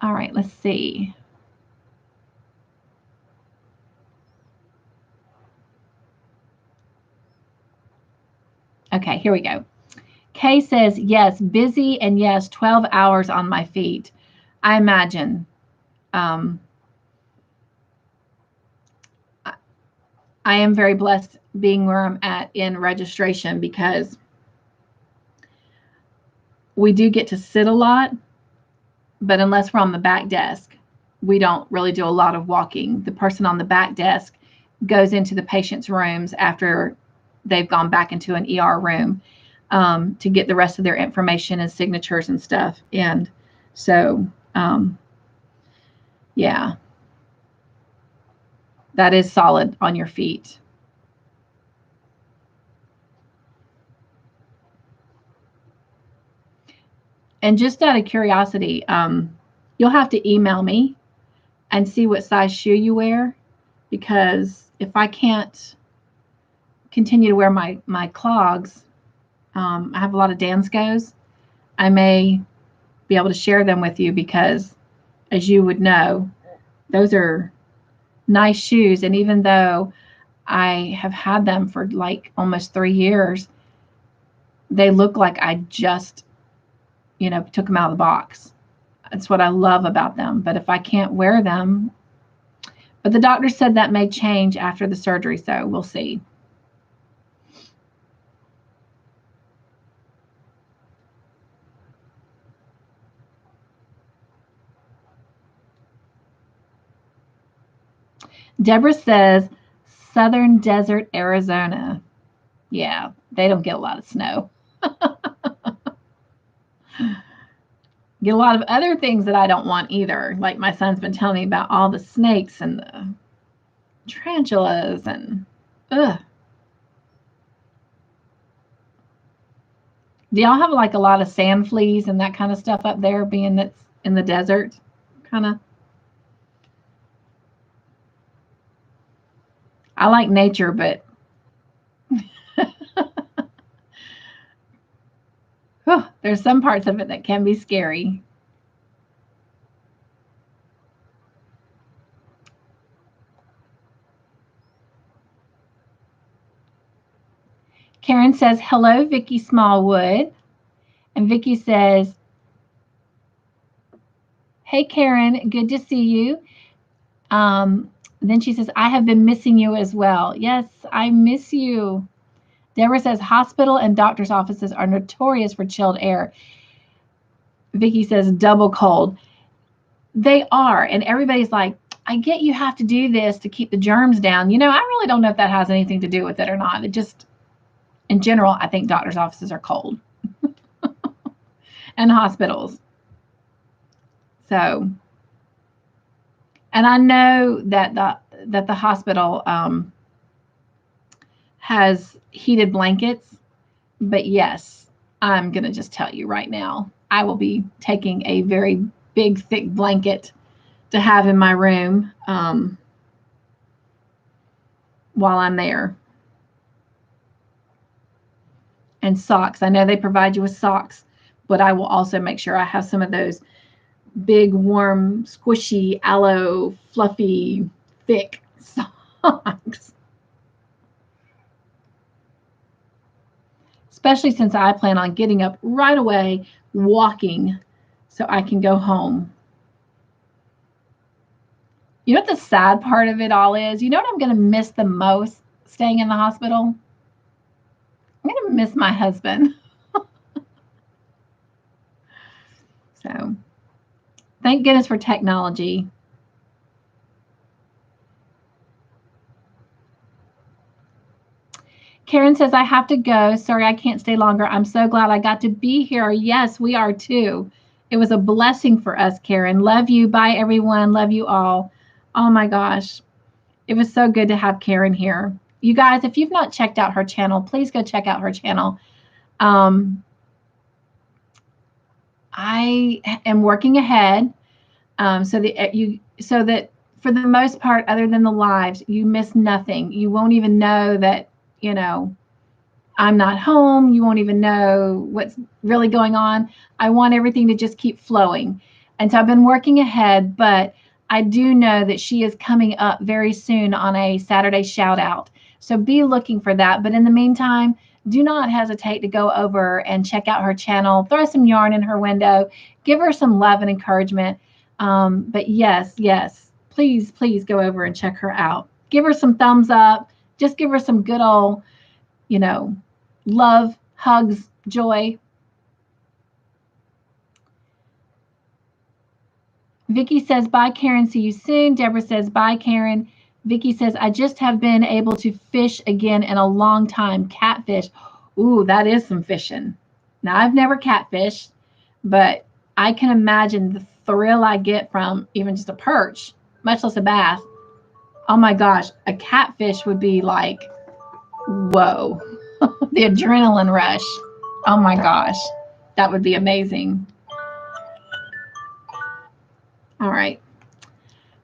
All right, let's see. Okay, here we go. Kay says, yes, busy, and yes, 12 hours on my feet. I imagine. I am very blessed being where I'm at in registration, because we do get to sit a lot, but unless we're on the back desk, we don't really do a lot of walking. The person on the back desk goes into the patient's rooms after they've gone back into an ER room to get the rest of their information and signatures and stuff. And so, yeah, that is solid on your feet. And just out of curiosity, you'll have to email me and see what size shoe you wear, because if I can't continue to wear my clogs, I have a lot of Danskos. I may be able to share them with you, because as you would know. Those are nice shoes. And even though I have had them for like almost 3 years, they look like I just, took them out of the box. That's what I love about them. But if I can't wear them, but the doctor said that may change after the surgery, so we'll see. Deborah says, Southern Desert, Arizona. Yeah, they don't get a lot of snow. Get a lot of other things that I don't want either. Like my son's been telling me about all the snakes and the tarantulas and ugh. Do y'all have like a lot of sand fleas and that kind of stuff up there, being that's in the desert? Kind of. I like nature, but there's some parts of it that can be scary. Karen says, hello, Vicki Smallwood. And Vicki says, hey, Karen, good to see you. Then she says, I have been missing you as well. Yes, I miss you. Deborah says, hospital and doctor's offices are notorious for chilled air. Vicki says, double cold. They are. And everybody's like, I get you have to do this to keep the germs down. I really don't know if that has anything to do with it or not. It just, in general, I think doctor's offices are cold. And hospitals. So, and I know that the hospital has heated blankets, but yes, I'm gonna just tell you right now, I will be taking a very big, thick blanket to have in my room while I'm there. And socks. I know they provide you with socks, but I will also make sure I have some of those big, warm, squishy, aloe, fluffy, thick socks. Especially since I plan on getting up right away, walking, so I can go home. You know what the sad part of it all is? You know what I'm going to miss the most staying in the hospital? I'm going to miss my husband. So, thank goodness for technology. Karen says, I have to go. Sorry, I can't stay longer. I'm so glad I got to be here. Yes, we are too. It was a blessing for us, Karen. Love you. Bye, everyone. Love you all. Oh my gosh. It was so good to have Karen here. You guys, if you've not checked out her channel, please go check out her channel. I am working ahead so that for the most part, other than the lives, you miss nothing. You won't even know that, I'm not home. You won't even know what's really going on. I want everything to just keep flowing. And so I've been working ahead, but I do know that she is coming up very soon on a Saturday shout out. So be looking for that. But in the meantime, do not hesitate to go over and check out her channel, throw some yarn in her window, give her some love and encouragement. But yes, please go over and check her out. Give her some thumbs up. Just give her some good old, love, hugs, joy. Vicki says, bye, Karen. See you soon. Deborah says, bye, Karen. Vicki says, I just have been able to fish again in a long time. Catfish. Ooh, that is some fishing. Now, I've never catfished, but I can imagine the thrill I get from even just a perch, much less a bass. Oh my gosh, a catfish would be like, whoa, the adrenaline rush. Oh my gosh, that would be amazing. All right.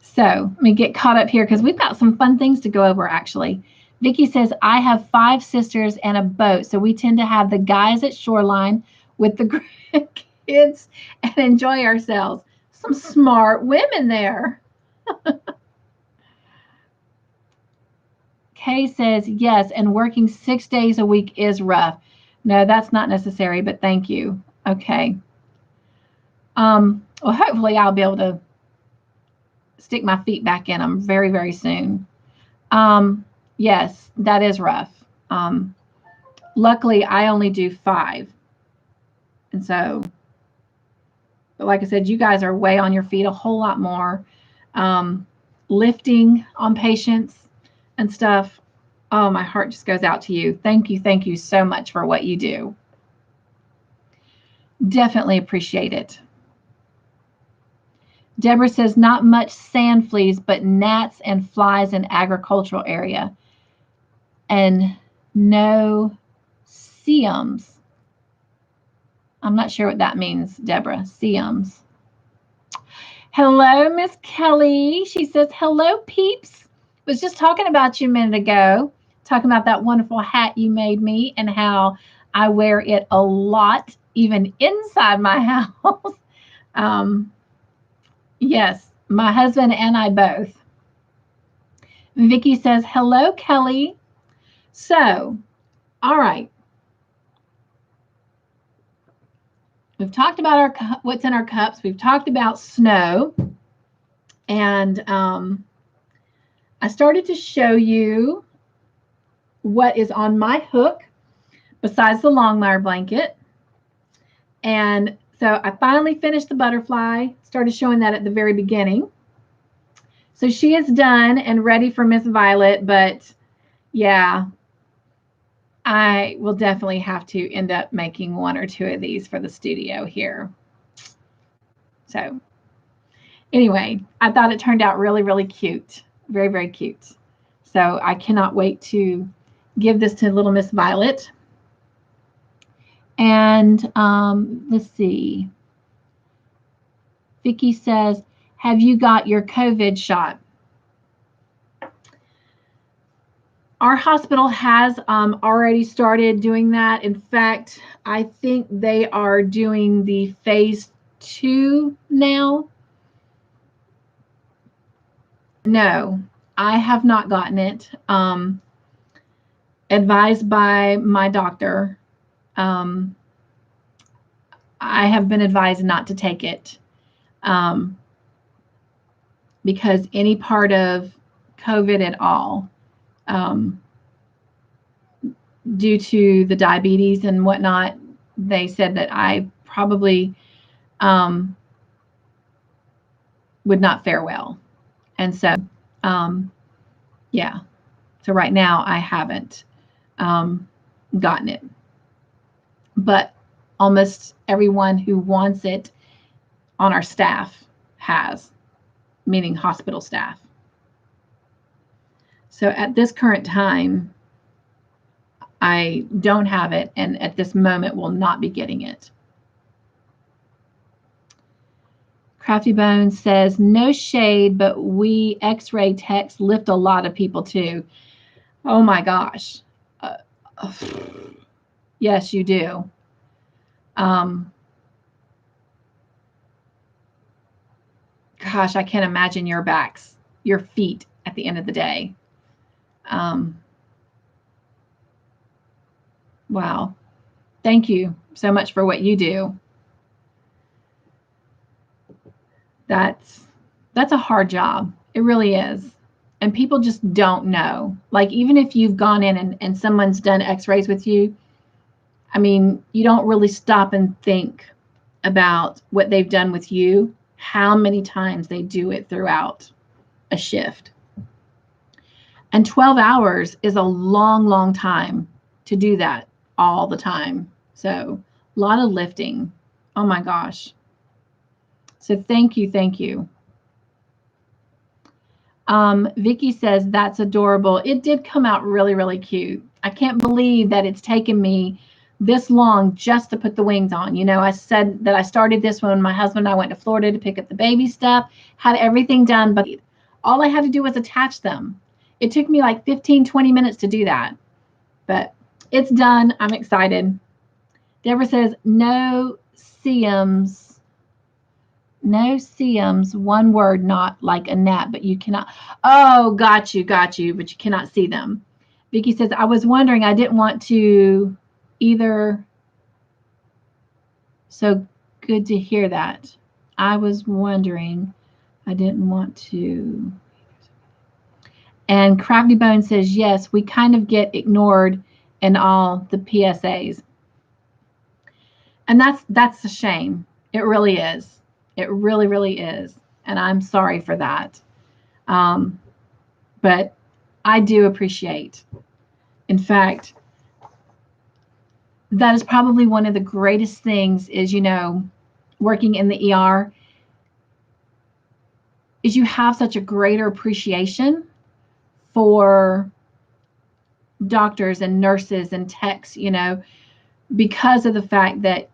So let me get caught up here because we've got some fun things to go over, actually. Vicki says, I have 5 sisters and a boat, so we tend to have the guys at Shoreline with the kids and enjoy ourselves. Some smart women there. Kay says, yes, and working 6 days a week is rough. No, that's not necessary, but thank you. Okay. Well, hopefully I'll be able to stick my feet back in them very, very soon. Yes, that is rough. Luckily, I only do 5. And so, but like I said, you guys are way on your feet a whole lot more. Lifting on patients and stuff. Oh, my heart just goes out to you. Thank you so much for what you do. Definitely appreciate it. Deborah says, not much sand fleas, but gnats and flies in agricultural area. And no CMs. I'm not sure what that means, Deborah. CMs. Hello, Miss Kelly. She says, hello, peeps. Was just talking about you a minute ago, talking about that wonderful hat you made me and how I wear it a lot, even inside my house. Yes, my husband and I both. Vicky says, hello, Kelly. So, all right. We've talked about what's in our cups. We've talked about snow. And I started to show you what is on my hook besides the Longmire blanket. And so I finally finished the butterfly, started showing that at the very beginning. So she is done and ready for Miss Violet, but yeah, I will definitely have to end up making 1 or 2 of these for the studio here. So anyway, I thought it turned out really, really cute. Very, very cute. So I cannot wait to give this to little Miss Violet. And let's see. Vicky says, have you got your COVID shot? Our hospital has already started doing that. In fact, I think they are doing the phase 2 now. No, I have not gotten it. Advised by my doctor. I have been advised not to take it because any part of COVID at all, due to the diabetes and whatnot, they said that I probably would not fare well. And so, yeah. So right now I haven't gotten it. But almost everyone who wants it on our staff has, meaning hospital staff. So at this current time, I don't have it, and at this moment will not be getting it. Crafty Bones says, no shade, but we X-ray techs lift a lot of people too. Oh my gosh. Yes, you do. Gosh, I can't imagine your backs, your feet at the end of the day. Wow. Thank you so much for what you do. That's a hard job. It really is. And people just don't know. Like, even if you've gone in and someone's done x-rays with you, I mean, you don't really stop and think about what they've done with you, how many times they do it throughout a shift. And 12 hours is a long, long time to do that all the time. So a lot of lifting. Oh my gosh. So thank you, thank you. Vicky says, that's adorable. It did come out really, really cute. I can't believe that it's taken me this long just to put the wings on. You know, I said that I started this when my husband and I went to Florida to pick up the baby stuff, had everything done, but all I had to do was attach them. It took me like 15, 20 minutes to do that, but it's done. I'm excited. Deborah says, no CMs. No CMs, one word, not like a gnat, but you cannot. Oh, got you, but you cannot see them. Vicky says, I was wondering, I didn't want to either. So good to hear that. I was wondering, I didn't want to. And Crafty Bone says, yes, we kind of get ignored in all the PSAs. And that's a shame. It really is. It really, really is. And I'm sorry for that. But I do appreciate. In fact, that is probably one of the greatest things is, working in the ER is you have such a greater appreciation for doctors and nurses and techs, because of the fact that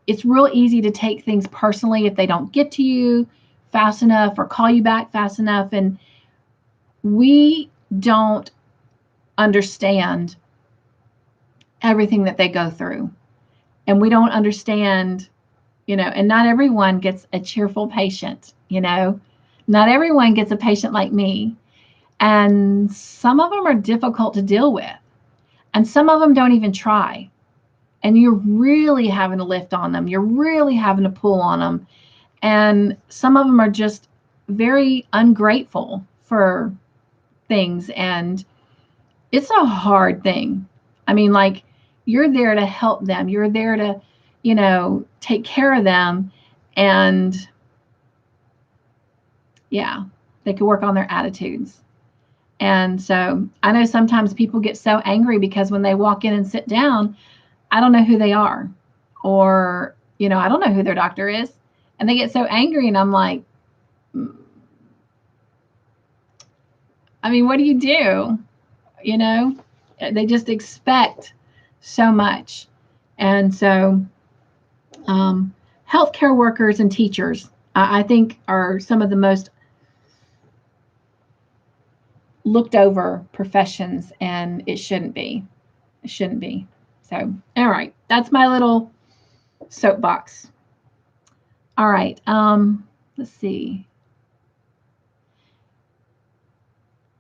it's real easy to take things personally if they don't get to you fast enough or call you back fast enough. And we don't understand everything that they go through. And we don't understand, and not everyone gets a cheerful patient, not everyone gets a patient like me. And some of them are difficult to deal with. And some of them don't even try. And you're really having to lift on them. You're really having to pull on them. And some of them are just very ungrateful for things. And it's a hard thing. I mean, like, you're there to help them. You're there to, take care of them. And yeah, they could work on their attitudes. And so I know sometimes people get so angry because when they walk in and sit down, I don't know who they are, or, I don't know who their doctor is. And they get so angry, and I'm like, I mean, what do you do? They just expect so much. And so healthcare workers and teachers, I think, are some of the most looked over professions, and it shouldn't be. It shouldn't be. So, all right, that's my little soapbox. All right, let's see.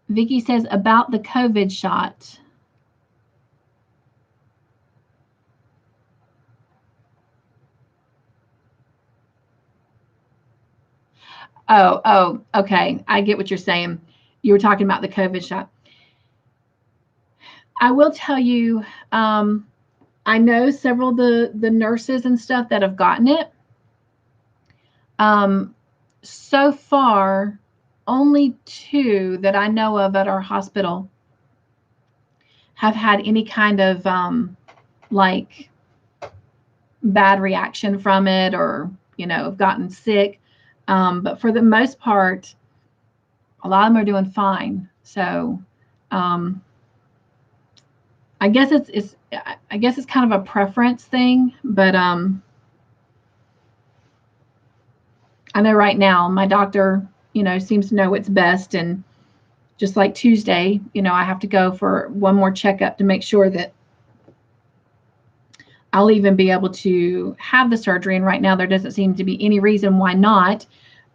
Vicky says about the COVID shot. Oh, okay. I get what you're saying. You were talking about the COVID shot. I will tell you, I know several of the nurses and stuff that have gotten it. So far, only 2 that I know of at our hospital have had any kind of like bad reaction from it, or have gotten sick. But for the most part, a lot of them are doing fine. So I guess it's kind of a preference thing, but I know right now my doctor, seems to know what's best. And just like Tuesday, I have to go for one more checkup to make sure that I'll even be able to have the surgery. And right now there doesn't seem to be any reason why not.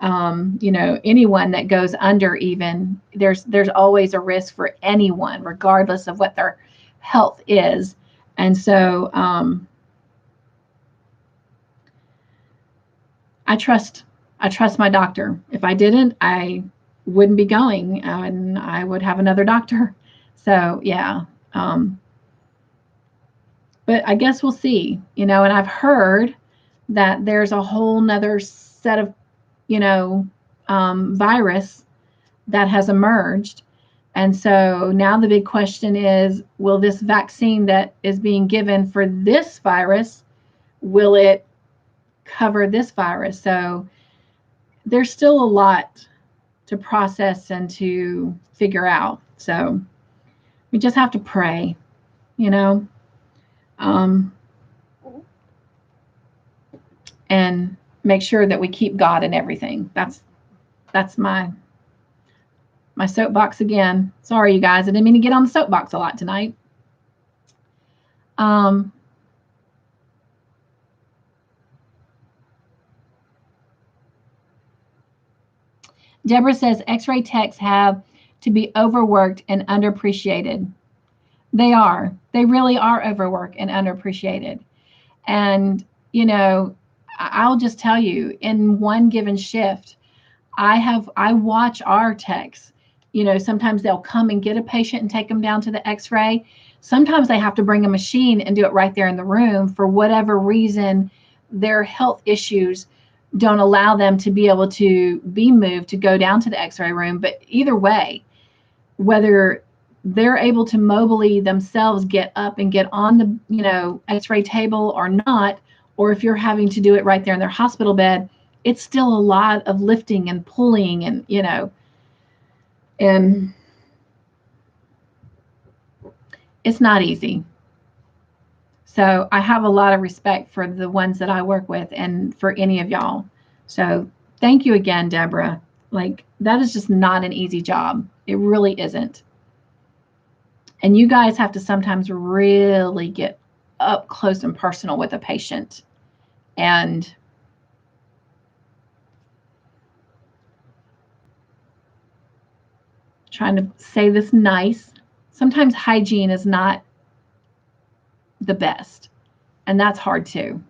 Anyone that goes under, even there's always a risk for anyone, regardless of what their health is. And so I trust my doctor. If I didn't, I wouldn't be going, and I would have another doctor. So yeah. But I guess we'll see, and I've heard that there's a whole nother set of, virus that has emerged. And so now the big question is, will this vaccine that is being given for this virus, will it cover this virus? So there's still a lot to process and to figure out. So we just have to pray, and make sure that we keep God in everything. That's my soapbox again. Sorry, you guys. I didn't mean to get on the soapbox a lot tonight. Deborah says X-ray techs have to be overworked and underappreciated. They are. They really are overworked and underappreciated. And, you know, I'll just tell you, in one given shift, I watch our techs. You know, sometimes they'll come and get a patient and take them down to the X-ray. Sometimes they have to bring a machine and do it right there in the room for whatever reason. Their health issues don't allow them to be able to be moved to go down to the X-ray room. But either way, whether they're able to mobily themselves get up and get on the, you know, X-ray table or not, or if you're having to do it right there in their hospital bed, it's still a lot of lifting and pulling and, you know, and it's not easy. So I have a lot of respect for the ones that I work with and for any of y'all. So thank you again, Deborah. Like, that is just not an easy job. It really isn't. And you guys have to sometimes really get up close and personal with a patient. And trying to say this nice, sometimes hygiene is not the best. And that's hard too.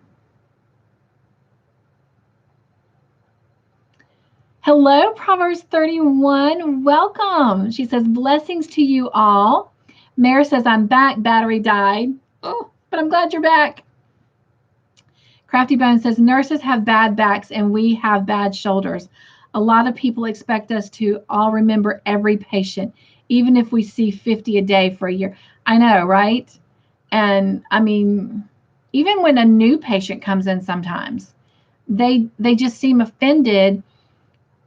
Hello, Proverbs 31. Welcome. She says, blessings to you all. Mare says, I'm back. Battery died. Oh, but I'm glad you're back. Crafty Bone says, nurses have bad backs and we have bad shoulders. A lot of people expect us to all remember every patient, even if we see 50 a day for a year. I know, right? And I mean, even when a new patient comes in sometimes, they just seem offended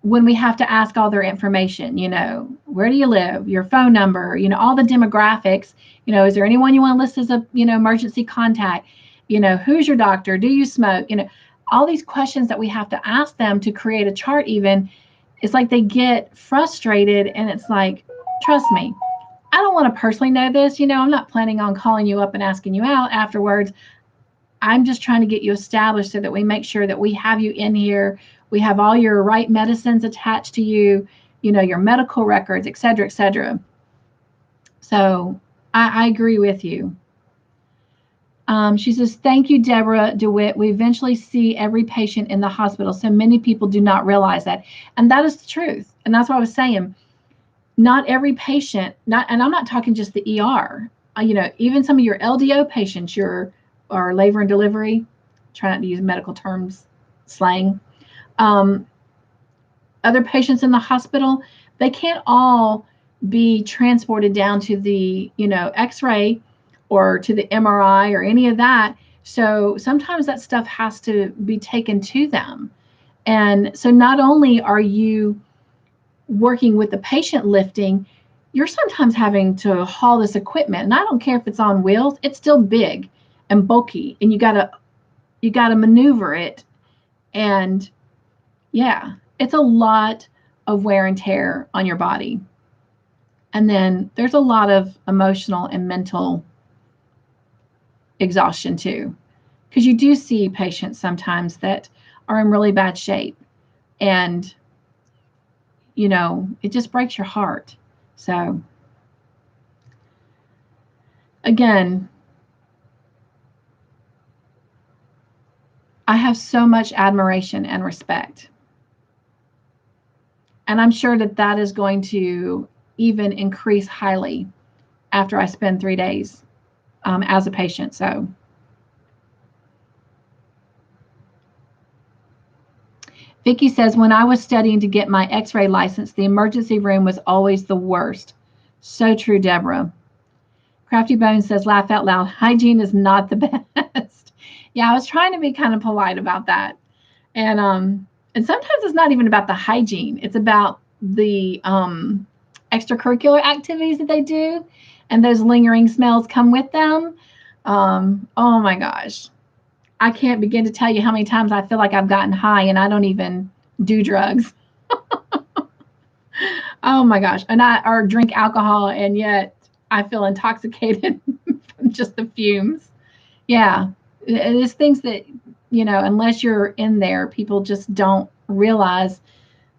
when we have to ask all their information, you know, where do you live, your phone number, you know, all the demographics, you know, is there anyone you want to list as a, you know, emergency contact, you know, who's your doctor, do you smoke, you know, all these questions that we have to ask them to create a chart even, it's like they get frustrated and it's like, trust me, I don't want to personally know this, you know, I'm not planning on calling you up and asking you out afterwards. I'm just trying to get you established so that we make sure that we have you in here. We have all your right medicines attached to you, you know, your medical records, et cetera, et cetera. So I agree with you. She says, thank you, Deborah DeWitt. We eventually see every patient in the hospital. So many people do not realize that. And that is the truth. And that's what I was saying. Not every patient, and I'm not talking just the ER, you know, even some of your LDO patients, or labor and delivery, try not to use medical terms, slang. Other patients in the hospital, they can't all be transported down to the, you know, X-ray or to the MRI or any of that. So sometimes that stuff has to be taken to them. And so not only are you working with the patient lifting, you're sometimes having to haul this equipment. And I don't care if it's on wheels, it's still big and bulky, and you gotta maneuver it. And yeah, it's a lot of wear and tear on your body. And then there's a lot of emotional and mental exhaustion too, because you do see patients sometimes that are in really bad shape, and you know, it just breaks your heart. So again, I have so much admiration and respect. And I'm sure that that is going to even increase highly after I spend 3 days as a patient. So Vicki says, when I was studying to get my X-ray license, the emergency room was always the worst. So true, Deborah. Crafty Bones says, laugh out loud. Hygiene is not the best. Yeah, I was trying to be kind of polite about that. And sometimes it's not even about the hygiene. It's about the extracurricular activities that they do, and those lingering smells come with them. Oh my gosh. I can't begin to tell you how many times I feel like I've gotten high and I don't even do drugs. Oh my gosh. Or drink alcohol, and yet I feel intoxicated from just the fumes. Yeah. It's things that, you know, unless you're in there, people just don't realize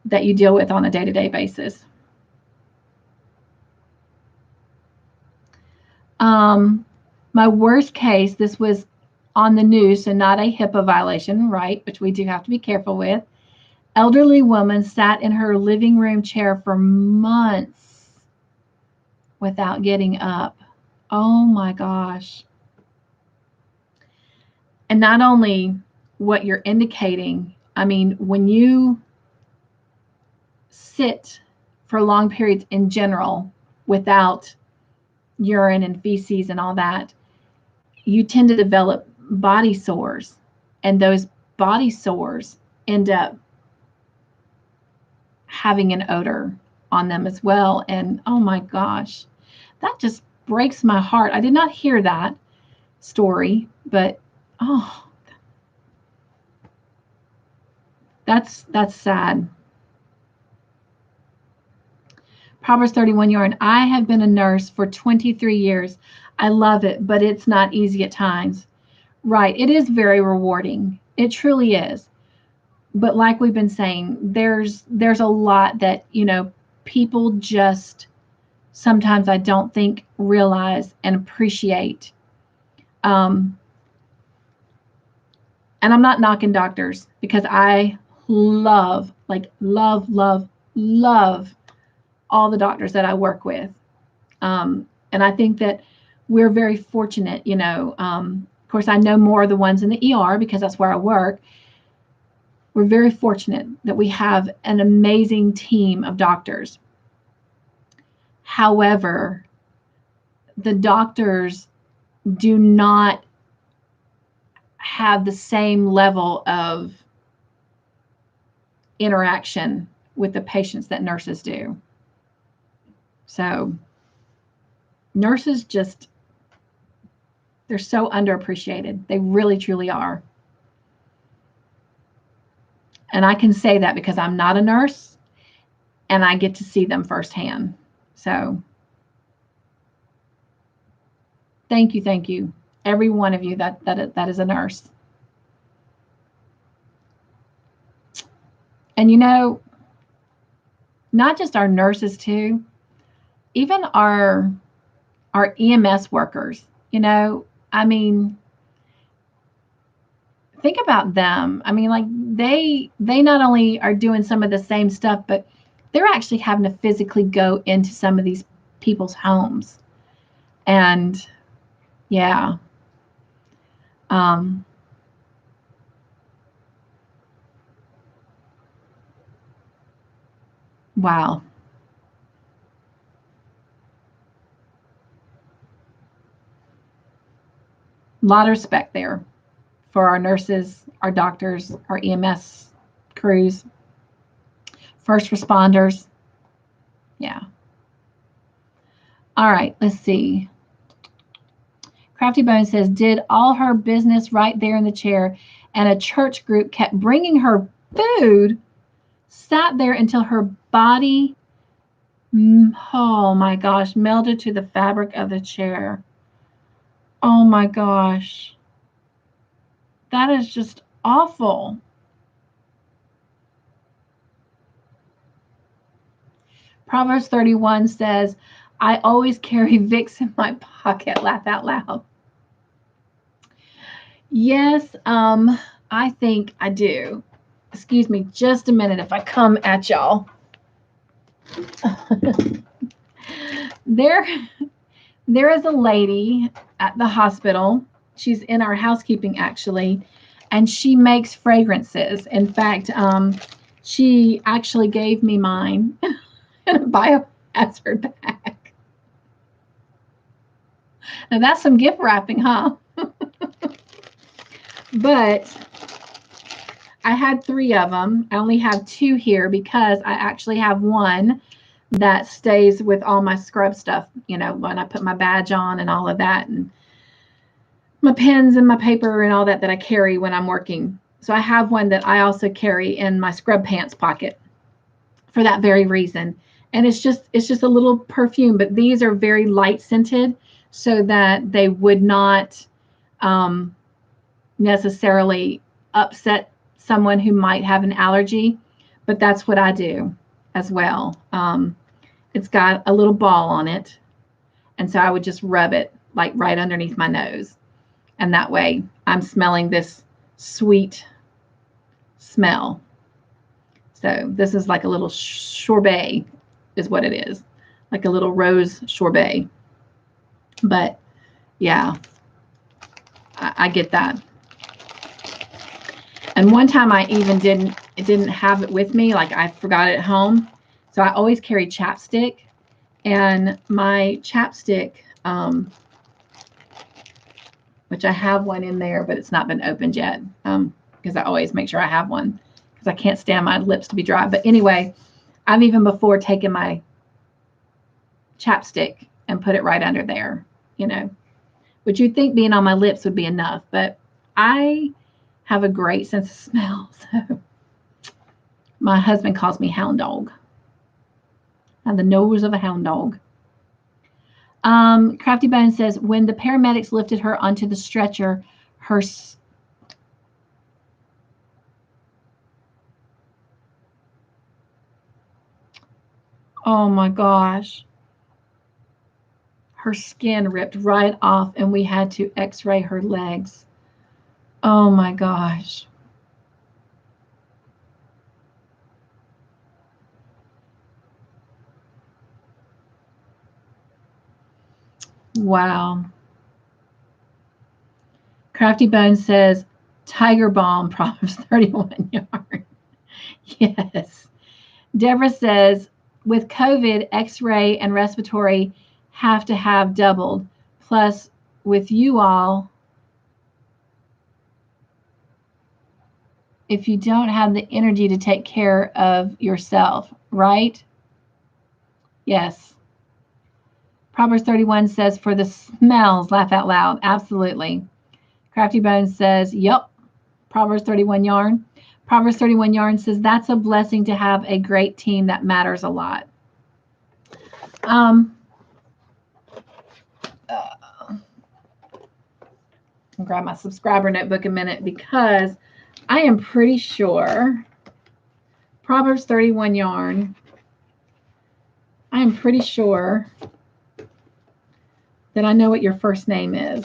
that you deal with on a day-to-day basis. My worst case, this was on the news, so not a HIPAA violation, right, which we do have to be careful with. Elderly woman sat in her living room chair for months without getting up. Oh my gosh. And not only what you're indicating, I mean, when you sit for long periods in general without urine and feces and all that, you tend to develop body sores, and those body sores end up having an odor on them as well. And oh my gosh, that just breaks my heart. I did not hear that story, but oh, that's sad. Proverbs 31 yarn. I have been a nurse for 23 years. I love it, but it's not easy at times. Right. It is very rewarding. It truly is. But like we've been saying, there's a lot that, people just sometimes I don't think realize and appreciate. And I'm not knocking doctors, because I love all the doctors that I work with. And I think that we're very fortunate, of course, I know more of the ones in the ER because that's where I work. We're very fortunate that we have an amazing team of doctors. However, the doctors do not have the same level of interaction with the patients that nurses do. So nurses they're so underappreciated. They really, truly are. And I can say that because I'm not a nurse and I get to see them firsthand. So thank you. Every one of you that is a nurse. And not just our nurses too, even our EMS workers, I mean, think about them. I mean, like they not only are doing some of the same stuff, but they're actually having to physically go into some of these people's homes. And yeah. Wow. A lot of respect there for our nurses, our doctors, our EMS crews, first responders. Yeah. All right, let's see. Crafty Bone says, did all her business right there in the chair, and a church group kept bringing her food, sat there until her body, oh my gosh, melted to the fabric of the chair. Oh my gosh. That is just awful. Proverbs 31 says, I always carry Vicks in my pocket. Laugh out loud. Yes, I think I do. Excuse me just a minute if I come at y'all. There is a lady at the hospital. She's in our housekeeping, actually, and she makes fragrances. In fact, she actually gave me mine in a biohazard bag. Now that's some gift wrapping, huh? But I had 3 of them. I only have 2 here because I actually have one that stays with all my scrub stuff, when I put my badge on and all of that, and my pens and my paper and all that I carry when I'm working. So I have one that I also carry in my scrub pants pocket for that very reason. And it's just a little perfume, but these are very light scented so that they would not necessarily upset someone who might have an allergy. but that's what I do as well. It's got a little ball on it, and so I would just rub it like right underneath my nose, and that way I'm smelling this sweet smell. So this is like a little sorbet is what it is, like a little rose sorbet. But yeah, I get that. And one time I even didn't have it with me, like I forgot it at home. So I always carry chapstick, and my chapstick, which I have one in there, but it's not been opened yet, because I always make sure I have one because I can't stand my lips to be dry. But anyway, I've even before taken my chapstick and put it right under there, which you'd think being on my lips would be enough, but I have a great sense of smell. So my husband calls me hound dog. I have the nose of a hound dog. Crafty Bone says, when the paramedics lifted her onto the stretcher, her oh my gosh, her skin ripped right off and we had to x-ray her legs. Oh my gosh. Wow. Crafty Bone says, Tiger Balm, Proverbs 31 yarn. Yes. Deborah says, with COVID, x-ray and respiratory have to have doubled. Plus, with you all, if you don't have the energy to take care of yourself, right? Yes. Proverbs 31 says, for the smells, laugh out loud. Absolutely. Crafty Bones says, yep. Proverbs 31 yarn. Proverbs 31 yarn says, that's a blessing to have a great team that matters a lot. I'll grab my subscriber notebook a minute because I am pretty sure Proverbs 31 yarn, I am pretty sure that I know what your first name is.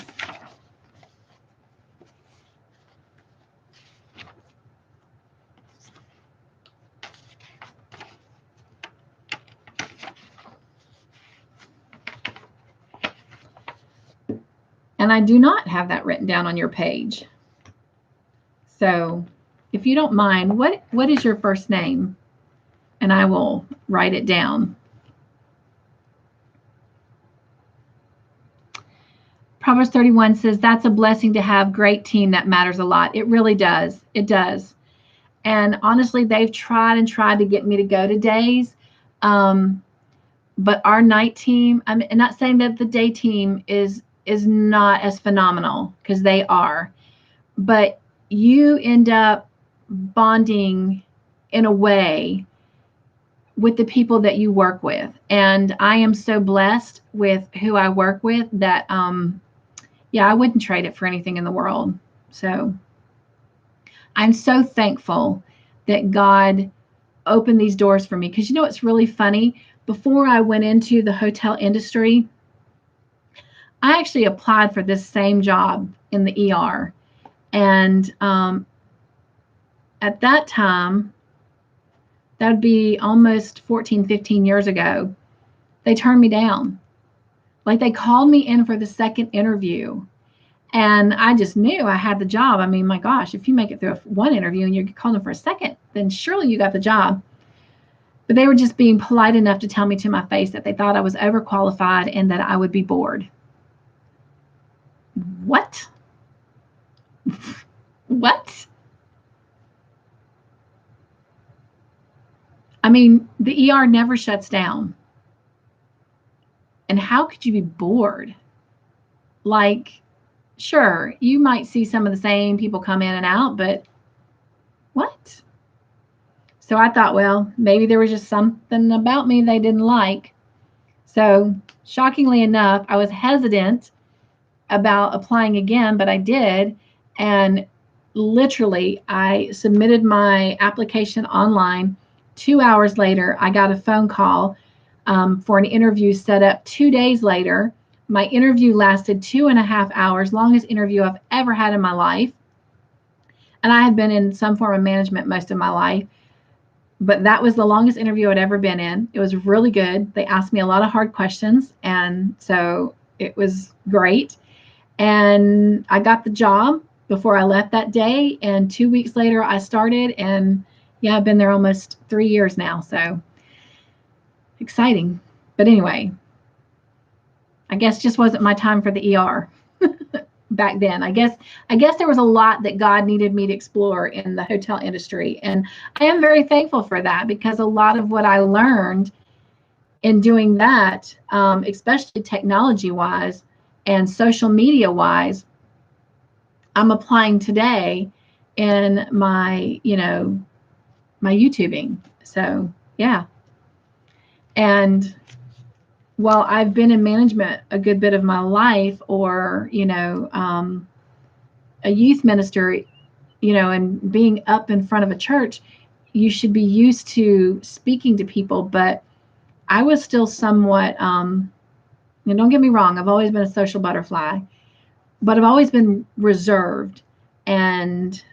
And I do not have that written down on your page. So if you don't mind, what is your first name? And I will write it down. Proverbs 31 says, that's a blessing to have a great team that matters a lot. It really does. It does. And honestly, they've tried and tried to get me to go to days. But our night team, I'm not saying that the day team is not as phenomenal, because they are. But you end up bonding in a way with the people that you work with. And I am so blessed with who I work with that, I wouldn't trade it for anything in the world. So I'm so thankful that God opened these doors for me. Because it's really funny? Before I went into the hotel industry, I actually applied for this same job in the ER. And at that time, that would be almost 14, 15 years ago, they turned me down. Like, they called me in for the second interview, and I just knew I had the job. I mean, my gosh, if you make it through one interview and you're called in for a second, then surely you got the job. But they were just being polite enough to tell me to my face that they thought I was overqualified and that I would be bored. What? What? I mean, the ER never shuts down. And how could you be bored? Like, sure, you might see some of the same people come in and out, but what? So I thought, well, maybe there was just something about me they didn't like. So shockingly enough, I was hesitant about applying again, but I did. And literally, I submitted my application online 2 hours later, I got a phone call for an interview set up 2 days later. My interview lasted 2.5 hours, longest interview I've ever had in my life. And I had been in some form of management most of my life, but that was the longest interview I'd ever been in. It was really good. They asked me a lot of hard questions, and so it was great. And I got the job before I left that day, and 2 weeks later I started, and yeah, I've been there almost 3 years now, so exciting. But anyway, I guess just wasn't my time for the ER back then. I guess there was a lot that God needed me to explore in the hotel industry, and I am very thankful for that, because a lot of what I learned in doing that, especially technology wise and social media wise, I'm applying today in my my YouTubing. So yeah. And while I've been in management a good bit of my life, or a youth minister, and being up in front of a church, you should be used to speaking to people. But I was still somewhat, and don't get me wrong, I've always been a social butterfly, but I've always been reserved and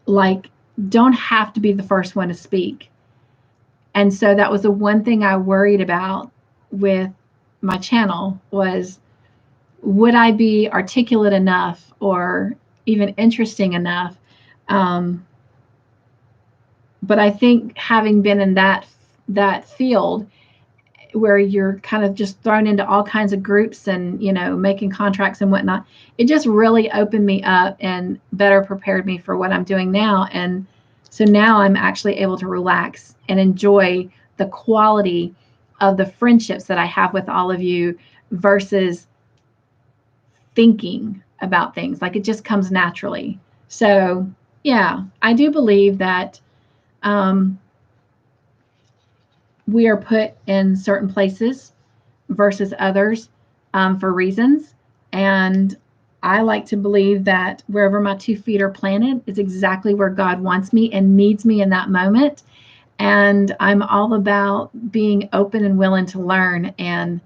like don't have to be the first one to speak. And so that was the one thing I worried about with my channel was, would I be articulate enough or even interesting enough? But I think having been in that field where you're kind of just thrown into all kinds of groups and making contracts and whatnot, it just really opened me up and better prepared me for what I'm doing now. And so now I'm actually able to relax and enjoy the quality of the friendships that I have with all of you versus thinking about things. Like, it just comes naturally. So yeah, I do believe that we are put in certain places versus others for reasons. And I like to believe that wherever my 2 feet are planted is exactly where God wants me and needs me in that moment. And I'm all about being open and willing to learn and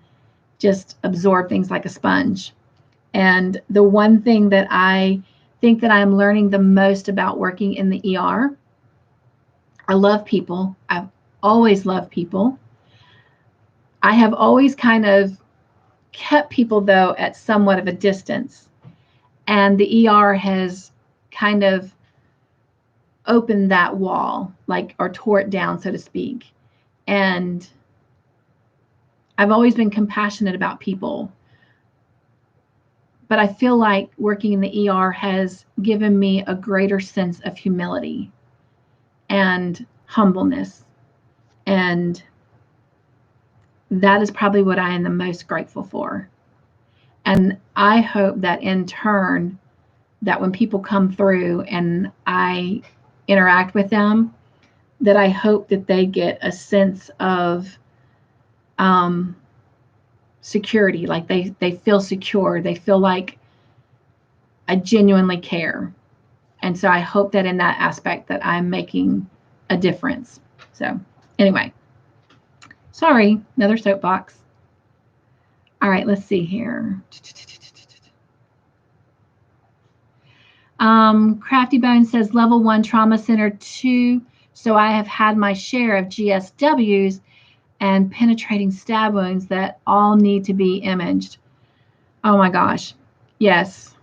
just absorb things like a sponge. And the one thing that I think that I'm learning the most about working in the ER, I love people. I've always loved people. I have always kind of kept people, though, at somewhat of a distance. And the ER has kind of opened that wall, or tore it down, so to speak. And I've always been compassionate about people. But I feel like working in the ER has given me a greater sense of humility and humbleness. And that is probably what I am the most grateful for. And I hope that in turn, that when people come through and I interact with them, that I hope that they get a sense of security, like they feel secure, they feel like I genuinely care. And so I hope that in that aspect that I'm making a difference. So anyway, sorry, another soapbox. All right, let's see here. Crafty Bone says level 1 trauma center 2. So I have had my share of GSWs and penetrating stab wounds that all need to be imaged. Oh my gosh. Yes.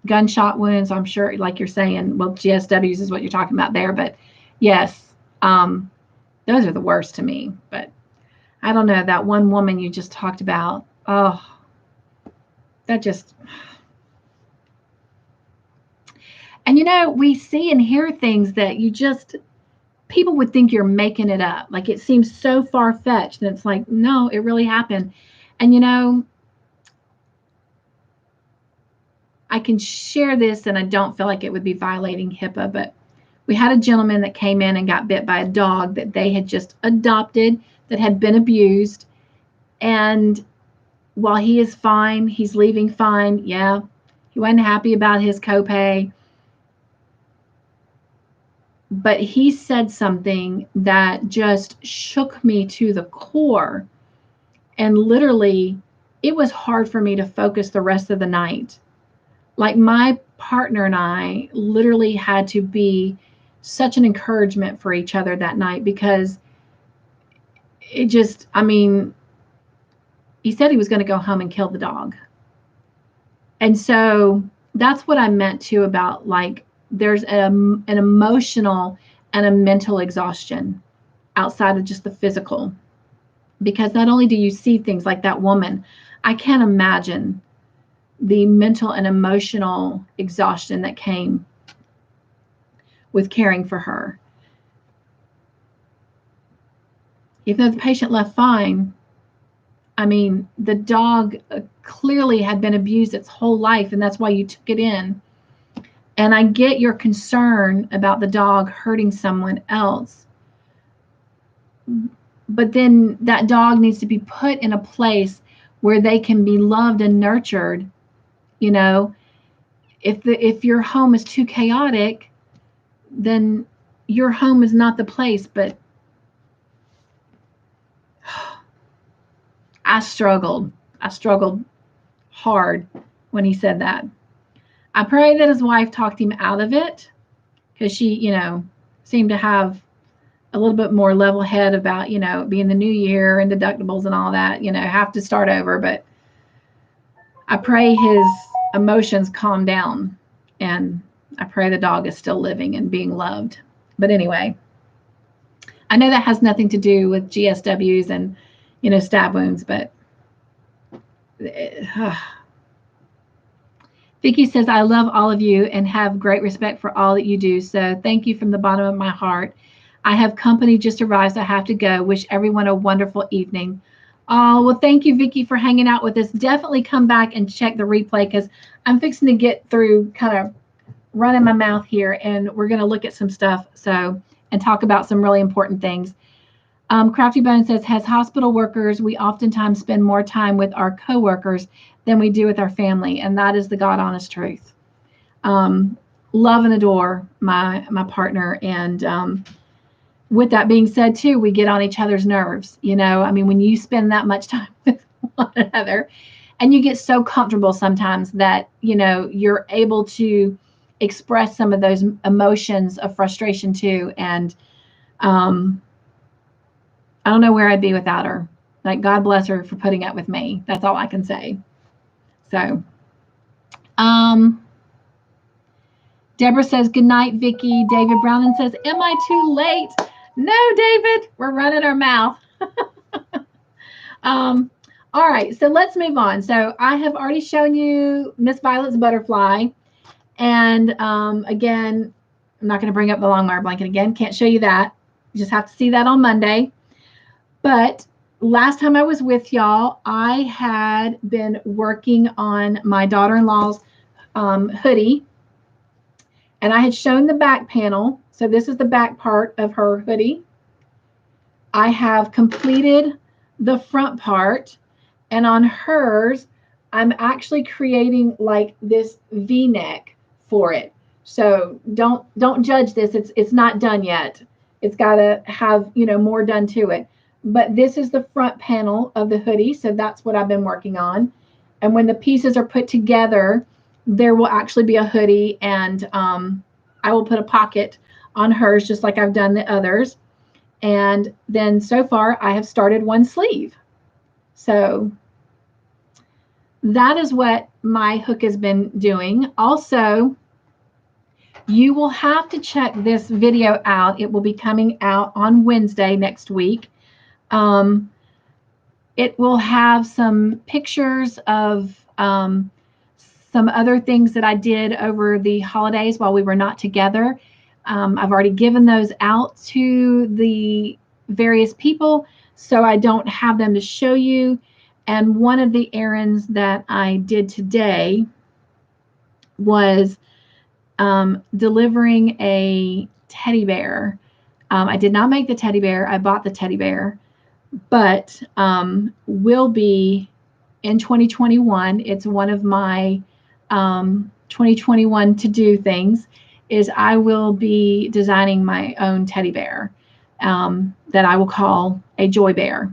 Gunshot wounds, I'm sure, like you're saying, well, GSWs is what you're talking about there, but yes, those are the worst to me. But I don't know, that one woman you just talked about, oh, that just... And we see and hear things that people would think you're making it up. Like, it seems so far-fetched, and it's like, no, it really happened. And I can share this, and I don't feel like it would be violating HIPAA, but we had a gentleman that came in and got bit by a dog that they had just adopted that had been abused. And while he is fine, he's leaving fine. Yeah, he wasn't happy about his copay. but he said something that just shook me to the core. And literally, it was hard for me to focus the rest of the night. Like, my partner and I literally had to be such an encouragement for each other that night, because it just, I mean, he said he was going to go home and kill the dog. And so that's what I meant too about, like, there's an emotional and a mental exhaustion outside of just the physical. Because not only do you see things like that woman, I can't imagine the mental and emotional exhaustion that came with caring for her. Even though the patient left fine, I mean, the dog clearly had been abused its whole life, and that's why you took it in. And I get your concern about the dog hurting someone else. But then that dog needs to be put in a place where they can be loved and nurtured. You know, if your home is too chaotic, then your home is not the place. But I struggled hard when he said that. I pray that his wife talked him out of it, because she, seemed to have a little bit more level head about, being the new year and deductibles and all that, have to start over. But I pray his emotions calm down, and I pray the dog is still living and being loved. But anyway, I know that has nothing to do with GSWs and, stab wounds, but Vicki says, I love all of you and have great respect for all that you do. So thank you from the bottom of my heart. I have company just arrived, so I have to go. Wish everyone a wonderful evening. Oh, well, thank you, Vicki, for hanging out with us. Definitely come back and check the replay, because I'm fixing to get through kind of running my mouth here, and we're going to look at some stuff and talk about some really important things. Crafty Bone says, as hospital workers, we oftentimes spend more time with our coworkers than we do with our family, and that is the God honest truth. Love and adore my partner, and with that being said too, we get on each other's nerves. I mean, when you spend that much time with one another, and you get so comfortable sometimes that you're able to express some of those emotions of frustration too. And I don't know where I'd be without her. Like, God bless her for putting up with me. That's all I can say. So, Deborah says, good night, Vicki. David Browning says, am I too late? No, David, we're running our mouth. All right, so let's move on. So I have already shown you Miss Violet's butterfly. And again, I'm not going to bring up the long wire blanket again. Can't show you that. You just have to see that on Monday. But last time I was with y'all, I had been working on my daughter-in-law's hoodie. And I had shown the back panel. So this is the back part of her hoodie. I have completed the front part. And on hers, I'm actually creating like this V-neck for it. So don't judge this. It's not done yet. It's got to have, more done to it. But this is the front panel of the hoodie. So that's what I've been working on. And when the pieces are put together, there will actually be a hoodie, and I will put a pocket on hers just like I've done the others. And then so far I have started one sleeve. So that is what my hook has been doing. Also, you will have to check this video out. It will be coming out on Wednesday next week. It will have some pictures of some other things that I did over the holidays while we were not together. I've already given those out to the various people, so I don't have them to show you. And one of the errands that I did today was delivering a teddy bear. I did not make the teddy bear. I bought the teddy bear, but will be in 2021. It's one of my 2021 to-do things, is I will be designing my own teddy bear that I will call a joy bear.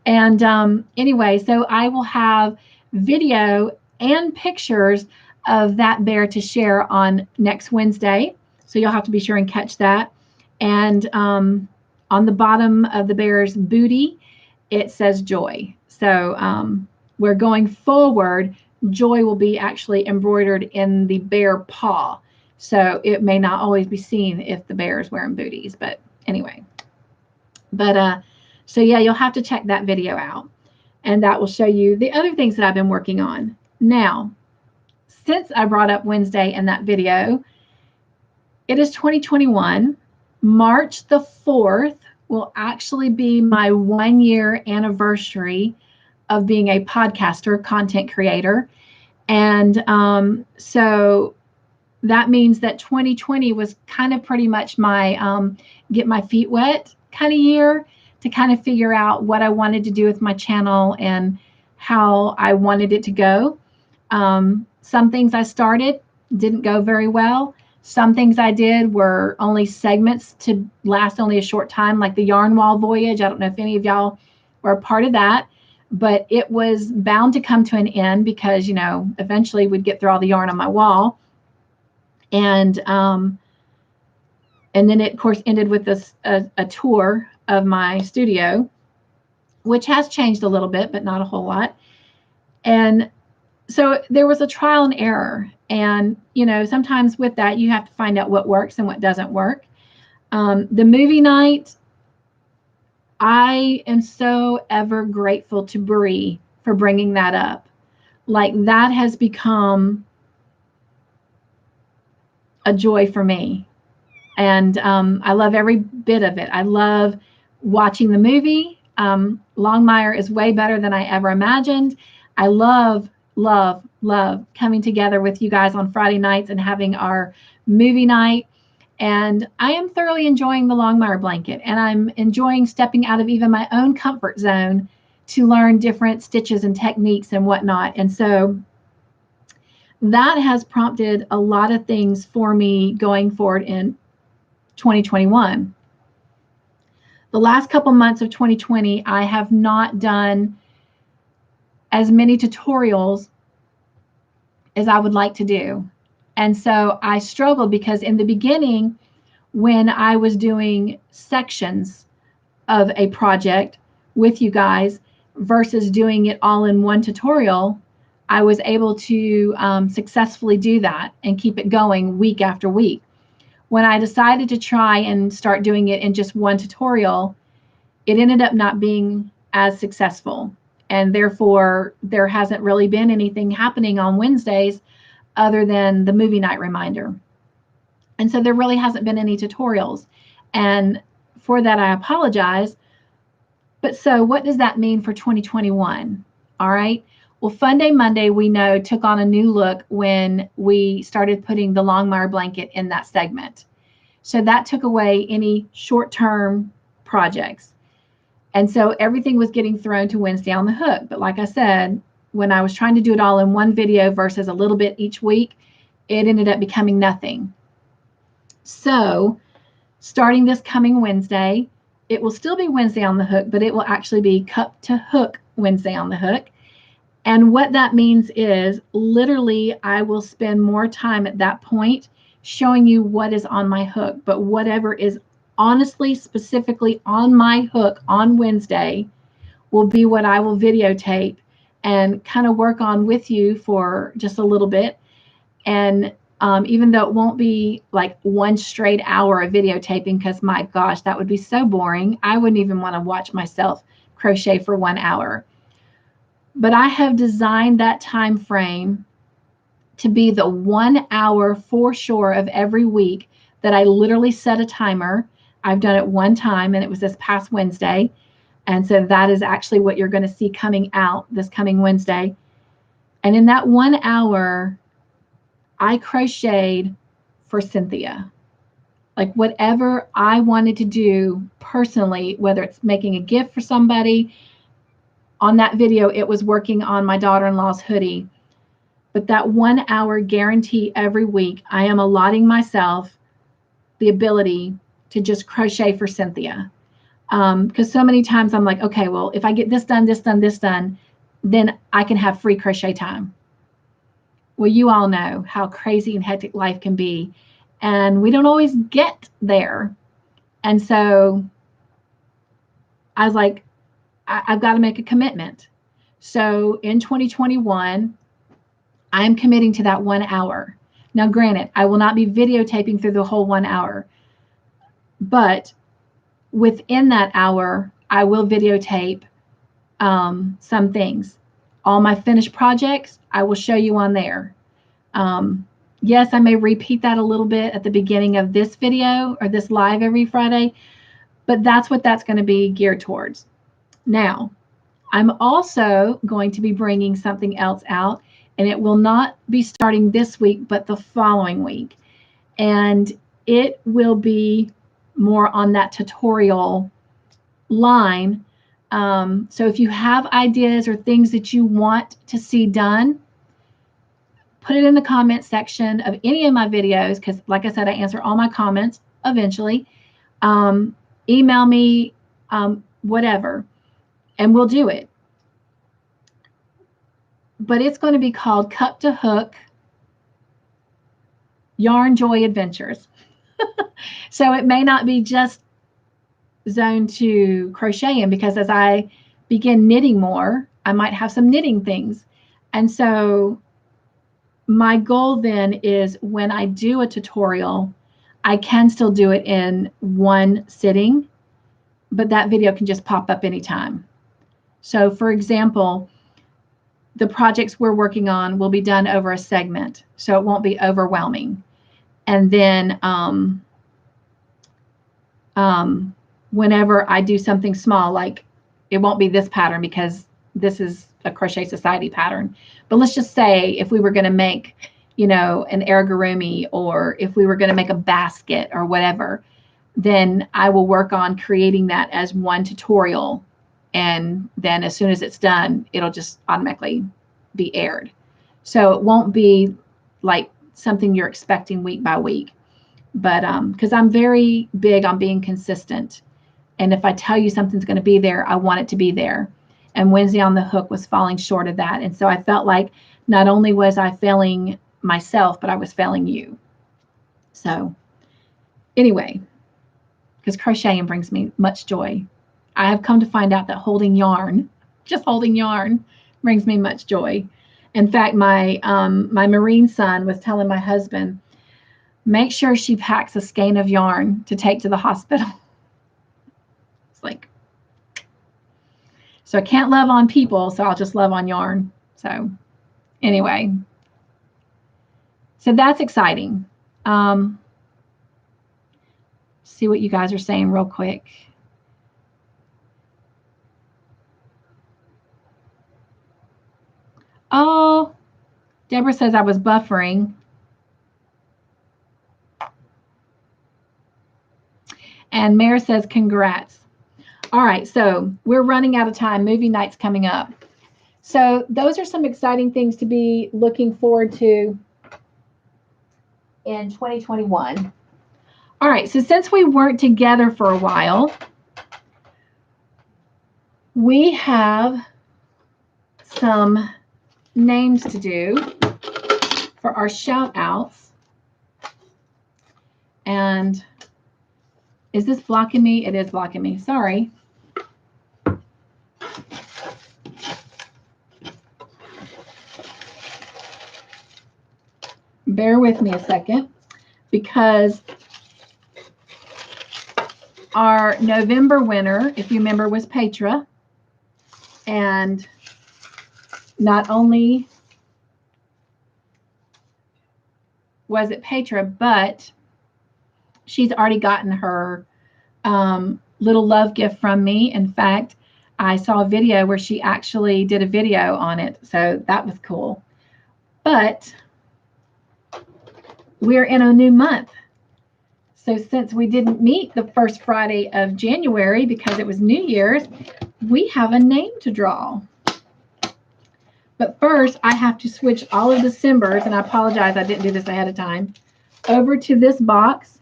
And anyway, so I will have video and pictures of that bear to share on next Wednesday. So you'll have to be sure and catch that. And on the bottom of the bear's booty, it says joy. So we're going forward. Joy will be actually embroidered in the bear paw. So it may not always be seen if the bear is wearing booties. But anyway. But so yeah, you'll have to check that video out. And that will show you the other things that I've been working on. Now, since I brought up Wednesday in that video, it is 2021. March the 4th will actually be my 1-year anniversary of being a podcaster, content creator. And so that means that 2020 was kind of pretty much my get my feet wet kind of year to kind of figure out what I wanted to do with my channel and how I wanted it to go. Some things I started didn't go very well. Some things I did were only segments to last only a short time, like the yarn wall voyage. I don't know if any of y'all were a part of that, but it was bound to come to an end because, you know, eventually we'd get through all the yarn on my wall. And then it, of course, ended with this a tour of my studio, which has changed a little bit, but not a whole lot. And so there was a trial and error. And, you know, sometimes with that, you have to find out what works and what doesn't work. The movie night, I am so ever grateful to Bree for bringing that up. Like, that has become a joy for me. And I love every bit of it. I love watching the movie. Longmire is way better than I ever imagined. I love coming together with you guys on Friday nights and having our movie night. And I am thoroughly enjoying the Longmire blanket. And I'm enjoying stepping out of even my own comfort zone to learn different stitches and techniques and whatnot. And so that has prompted a lot of things for me going forward in 2021. The last couple months of 2020, I have not done as many tutorials as I would like to do. And so I struggled because in the beginning, when I was doing sections of a project with you guys versus doing it all in one tutorial, I was able to successfully do that and keep it going week after week. When I decided to try and start doing it in just one tutorial, it ended up not being as successful. And therefore, there hasn't really been anything happening on Wednesdays other than the movie night reminder. And so there really hasn't been any tutorials. And for that, I apologize. But so what does that mean for 2021? All right. Well, Fun Day Monday, we know, took on a new look when we started putting the Longmire blanket in that segment. So that took away any short-term projects. And so everything was getting thrown to Wednesday on the hook. But like I said, when I was trying to do it all in one video versus a little bit each week, it ended up becoming nothing. So starting this coming Wednesday, it will still be Wednesday on the hook, but it will actually be Cup to Hook Wednesday on the hook. And what that means is literally I will spend more time at that point showing you what is on my hook. But whatever is honestly, specifically on my hook on Wednesday will be what I will videotape and kind of work on with you for just a little bit. And even though it won't be like one straight hour of videotaping, because my gosh, that would be so boring. I wouldn't even want to watch myself crochet for 1 hour. But I have designed that time frame to be the 1 hour for sure of every week that I literally set a timer. I've done it one time, and it was this past Wednesday. And so that is actually what you're going to see coming out this coming Wednesday. And in that 1 hour, I crocheted for Cynthia. Like whatever I wanted to do personally, whether it's making a gift for somebody. On that video, it was working on my daughter-in-law's hoodie. But that 1 hour guarantee every week, I am allotting myself the ability to just crochet for Cynthia. Because so many times I'm like, okay, well, if I get this done, this done, this done, then I can have free crochet time. Well, you all know how crazy and hectic life can be, and we don't always get there. And so I was like, I've got to make a commitment. So in 2021, I'm committing to that 1 hour. Now, granted, I will not be videotaping through the whole 1 hour, but within that hour, I will videotape some things. All my finished projects, I will show you on there. Yes, I may repeat that a little bit at the beginning of this video or this live every Friday, but that's what that's going to be geared towards. Now, I'm also going to be bringing something else out, and it will not be starting this week, but the following week. And it will be more on that tutorial line. So if you have ideas or things that you want to see done, put it in the comment section of any of my videos, because like I said, I answer all my comments eventually. Email me, whatever, and we'll do it. But it's going to be called Cup to Hook Yarn Joy Adventures. So it may not be just zoned to crocheting, because as I begin knitting more, I might have some knitting things. And so my goal then is when I do a tutorial, I can still do it in one sitting, but that video can just pop up anytime. So for example, the projects we're working on will be done over a segment, so it won't be overwhelming. And then whenever I do something small, like it won't be this pattern because this is a Crochet Society pattern. But let's just say if we were going to make, you know, an amigurumi, or if we were going to make a basket or whatever, then I will work on creating that as one tutorial. And then as soon as it's done, it'll just automatically be aired. So it won't be like something you're expecting week by week. But because I'm very big on being consistent. And if I tell you something's going to be there, I want it to be there. And Wednesday on the Hook was falling short of that. And so I felt like not only was I failing myself, but I was failing you. So anyway, because crocheting brings me much joy. I have come to find out that holding yarn, just holding yarn, brings me much joy. In fact, my Marine son was telling my husband, make sure she packs a skein of yarn to take to the hospital. It's like, so I can't love on people, so I'll just love on yarn. So anyway, so that's exciting. See what you guys are saying real quick. Oh, Deborah says I was buffering. And Mare says congrats. All right, so we're running out of time. Movie night's coming up. So those are some exciting things to be looking forward to in 2021. All right, so since we weren't together for a while, we have some names to do for our shout outs. And is this blocking me? It is blocking me. Sorry. Bear with me a second, because our November winner, if you remember, was Petra. And not only was it Petra, but she's already gotten her little love gift from me. In fact, I saw a video where she actually did a video on it, so that was cool. But we're in a new month. So since we didn't meet the first Friday of January because it was New Year's, we have a name to draw. But first, I have to switch all of December's, and I apologize I didn't do this ahead of time, over to this box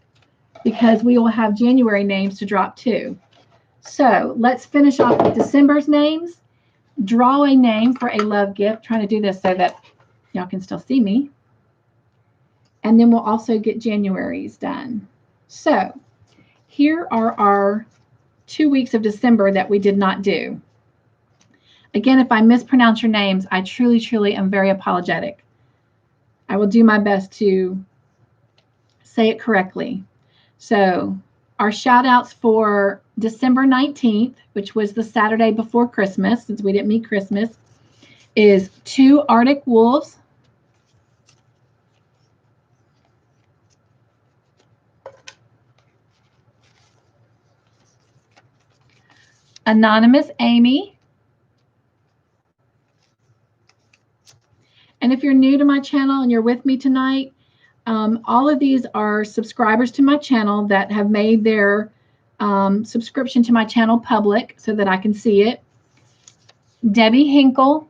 because we will have January names to drop too. So let's finish off with December's names. Draw a name for a love gift. Trying to do this so that y'all can still see me. And then we'll also get January's done. So here are our 2 weeks of December that we did not do. Again, if I mispronounce your names, I truly, truly am very apologetic. I will do my best to say it correctly. So our shout outs for December 19th, which was the Saturday before Christmas, since we didn't meet Christmas, is 2 Arctic Wolves, Anonymous Amy, and if you're new to my channel and you're with me tonight, all of these are subscribers to my channel that have made their subscription to my channel public so that I can see it. Debbie Hinkle.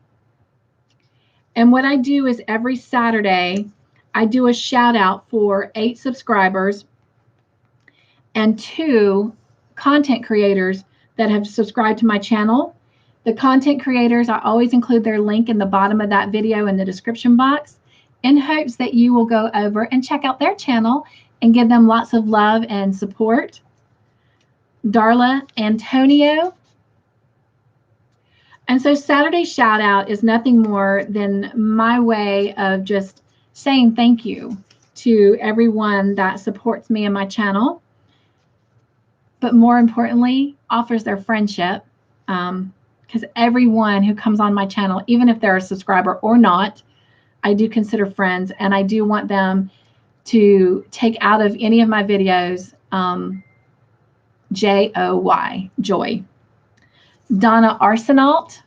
And what I do is every Saturday, I do a shout out for 8 subscribers and 2 content creators that have subscribed to my channel. The content creators, I always include their link in the bottom of that video in the description box in hopes that you will go over and check out their channel and give them lots of love and support. Darla Antonio. And so Saturday shout out is nothing more than my way of just saying thank you to everyone that supports me and my channel, but more importantly, offers their friendship. Because everyone who comes on my channel, even if they're a subscriber or not, I do consider friends, and I do want them to take out of any of my videos J-O-Y, joy. Donna Arsenault.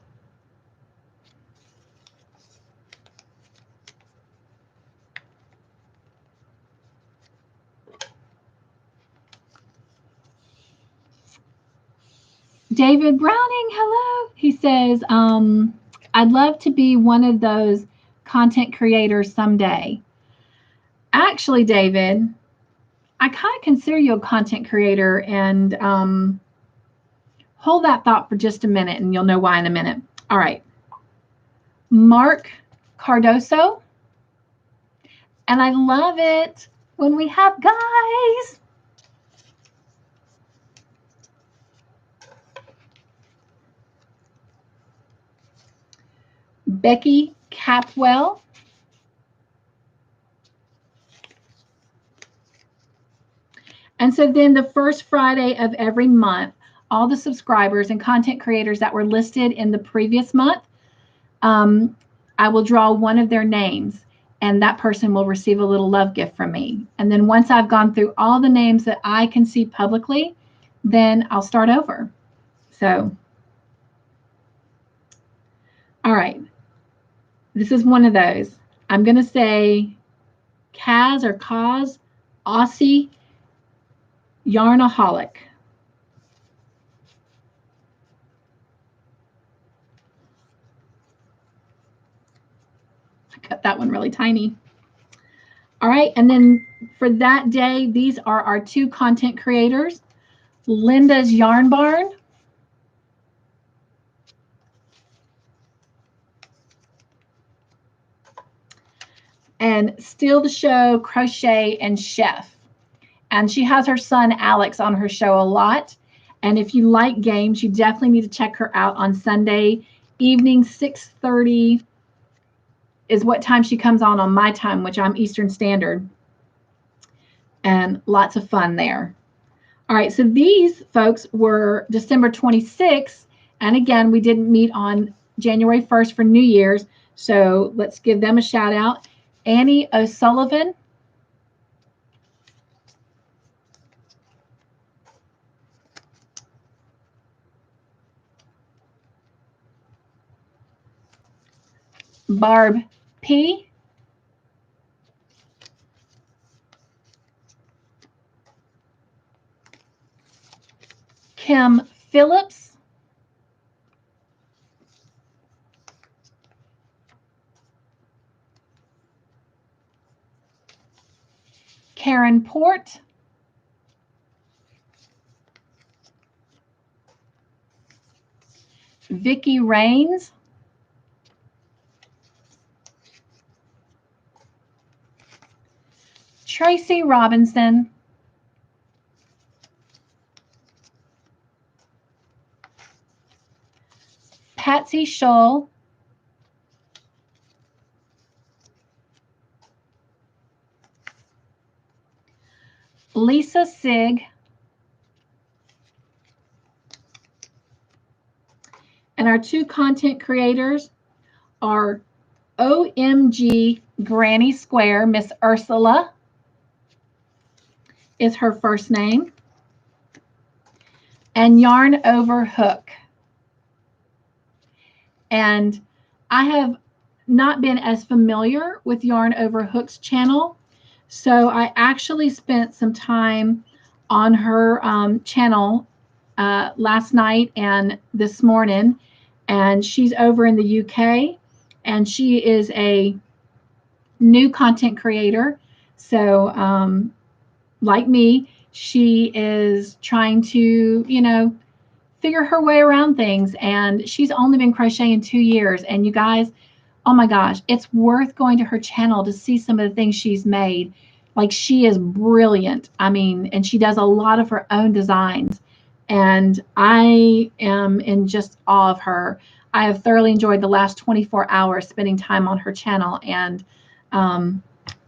David Browning, hello. He says, I'd love to be one of those content creators someday. Actually, David, I kind of consider you a content creator, and hold that thought for just a minute and you'll know why in a minute. All right. Mark Cardoso. And I love it when we have guys. Becky Capwell. And so then the first Friday of every month, all the subscribers and content creators that were listed in the previous month, I will draw one of their names, and that person will receive a little love gift from me. And then once I've gone through all the names that I can see publicly, then I'll start over. So, all right. This is one of those. I'm going to say Kaz or Kaz, Aussie Yarnaholic. I cut that one really tiny. All right, and then for that day, these are our 2 content creators. Linda's Yarn Barn. And Steal the Show, Crochet, and Chef. And she has her son, Alex, on her show a lot. And if you like games, you definitely need to check her out on Sunday evening, 6:30 is what time she comes on my time, which I'm Eastern Standard. And lots of fun there. All right, so these folks were December 26th. And again, we didn't meet on January 1st for New Year's. So let's give them a shout out. Annie O'Sullivan. Barb P. Kim Phillips. Karen Port, Vicki Rains, Tracy Robinson, Patsy Shull, Lisa Sig, and our two content creators are OMG Granny Square. Miss Ursula is her first name, and Yarn Over Hook. And I have not been as familiar with Yarn Over Hook's channel, so I actually spent some time on her channel last night and this morning, and she's over in the UK, and she is a new content creator. So like me, she is trying to, you know, figure her way around things, and she's only been crocheting 2 years. And you guys, oh my gosh, it's worth going to her channel to see some of the things she's made. Like, she is brilliant. I mean, and she does a lot of her own designs, and I am in just awe of her. I have thoroughly enjoyed the last 24 hours spending time on her channel, and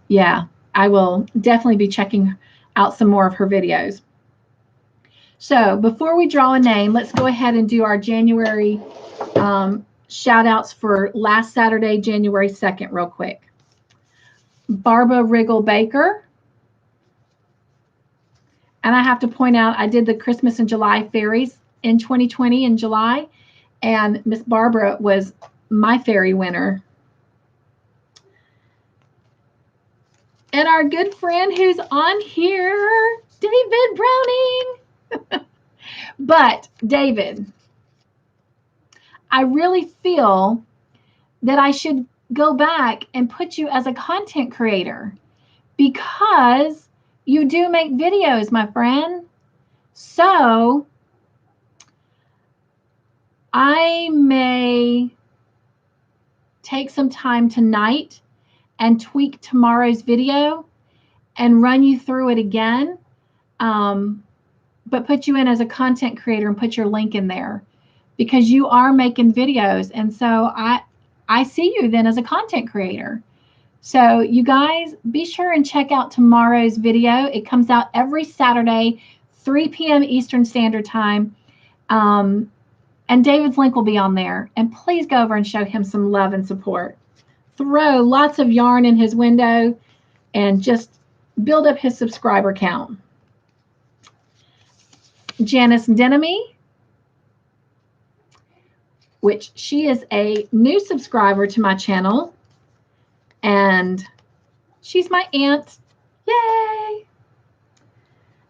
yeah, I will definitely be checking out some more of her videos. So before we draw a name, let's go ahead and do our January shout outs for last Saturday, January 2nd, real quick. Barbara Riggle Baker. And I have to point out, I did the Christmas and July fairies in 2020 in July, and Miss Barbara was my fairy winner. And our good friend who's on here, David Browning. But David, I really feel that I should go back and put you as a content creator, because you do make videos, my friend. So I may take some time tonight and tweak tomorrow's video and run you through it again, but put you in as a content creator and put your link in there, because you are making videos. And so I see you then as a content creator. So you guys, be sure and check out tomorrow's video. It comes out every Saturday, 3 p.m. Eastern Standard Time. And David's link will be on there. And please go over and show him some love and support. Throw lots of yarn in his window and just build up his subscriber count. Janice Denemy, which she is a new subscriber to my channel, and she's my aunt. Yay!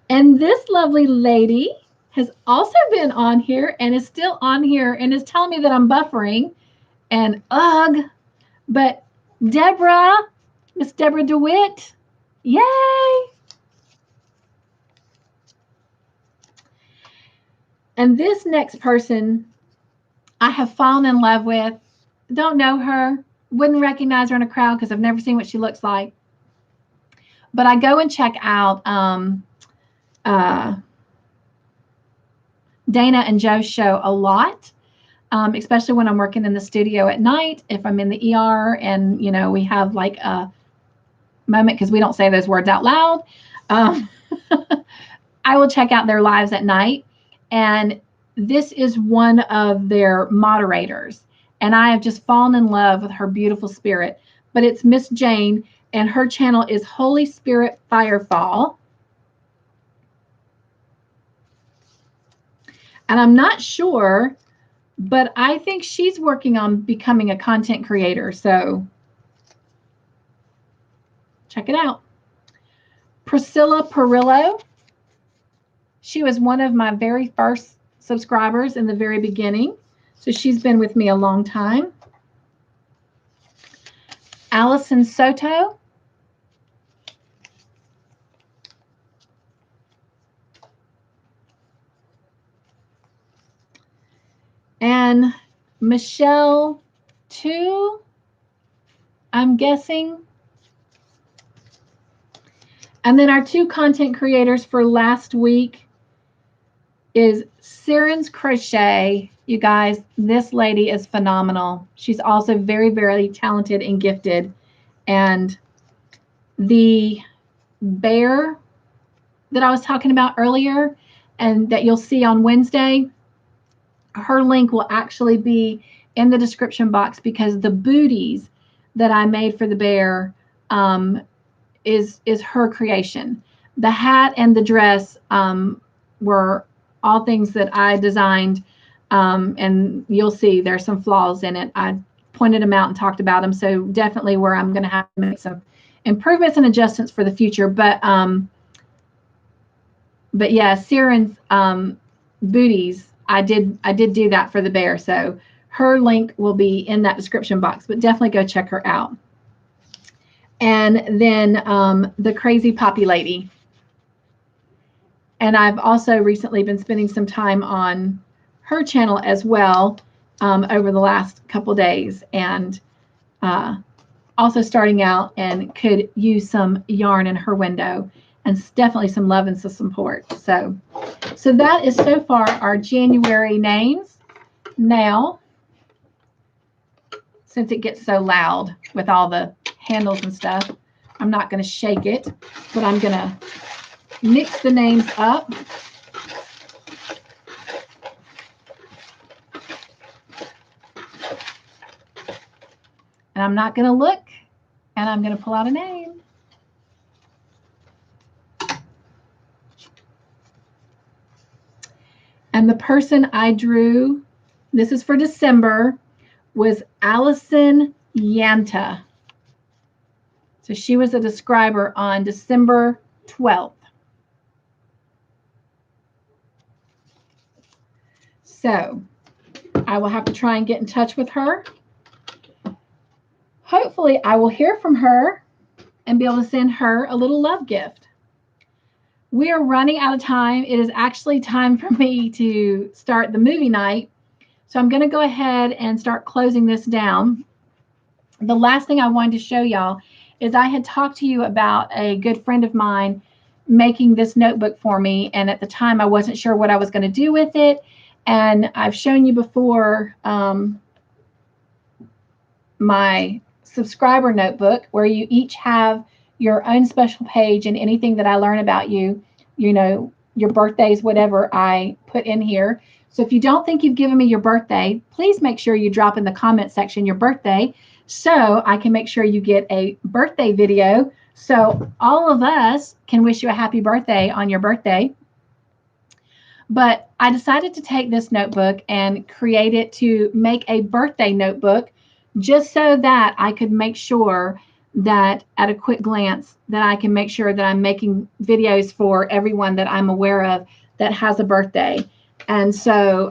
And this lovely lady has also been on here and is still on here and is telling me that I'm buffering, and ugh. But Deborah, Miss Deborah DeWitt, yay! And this next person I have fallen in love with. Don't know her, wouldn't recognize her in a crowd because I've never seen what she looks like. But I go and check out Dana and Joe's show a lot, especially when I'm working in the studio at night, if I'm in the ER and, you know, we have like a moment, because we don't say those words out loud. I will check out their lives at night. And this is one of their moderators. And I have just fallen in love with her beautiful spirit. But it's Miss Jane, and her channel is Holy Spirit Firefall. And I'm not sure, but I think she's working on becoming a content creator. So check it out. Priscilla Perillo. She was one of my very first subscribers in the very beginning. So she's been with me a long time. Allison Soto. then Michelle 2, I'm guessing. And then our 2 content creators for last week is Siren's Crochet. You guys, this lady is phenomenal. She's also very, very talented and gifted. And the bear that I was talking about earlier and that you'll see on Wednesday, her link will actually be in the description box, because the booties that I made for the bear is her creation. The hat and the dress were all things that I designed, and you'll see there's some flaws in it. I pointed them out and talked about them, so definitely where I'm going to have to make some improvements and adjustments for the future. But yeah, Siren's booties, I did do that for the bear, so her link will be in that description box, but definitely go check her out. And then the Crazy Poppy Lady. And I've also recently been spending some time on her channel as well over the last couple days, and also starting out, and could use some yarn in her window, and definitely some love and some support. So that is so far our January names. Now, since it gets so loud with all the handles and stuff, I'm not going to shake it, but I'm going to mix the names up. And I'm not going to look, and I'm going to pull out a name. And the person I drew, this is for December, was Allison Yanta. So she was a describer on December 12th. So I will have to try and get in touch with her. Hopefully I will hear from her and be able to send her a little love gift. We are running out of time. It is actually time for me to start the movie night. So I'm going to go ahead and start closing this down. The last thing I wanted to show y'all is I had talked to you about a good friend of mine making this notebook for me. And at the time I wasn't sure what I was going to do with it. And I've shown you before my subscriber notebook, where you each have your own special page, and anything that I learn about you, you know, your birthdays, whatever, I put in here. So if you don't think you've given me your birthday, please make sure you drop in the comment section your birthday, so I can make sure you get a birthday video, so all of us can wish you a happy birthday on your birthday. But I decided to take this notebook and create it to make a birthday notebook, just so that I could make sure that at a quick glance that I can make sure that I'm making videos for everyone that I'm aware of that has a birthday. And so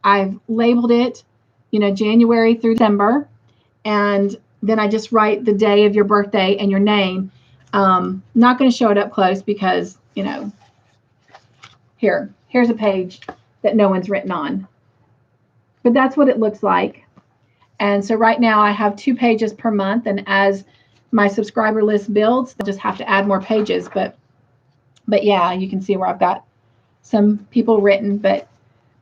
I've labeled it, you know, January through December, and then I just write the day of your birthday and your name. Not going to show it up close because, you know, here's a page that no one's written on. But that's what it looks like. And so right now I have 2 pages per month, and as my subscriber list builds, I'll just have to add more pages. But yeah, you can see where I've got some people written, but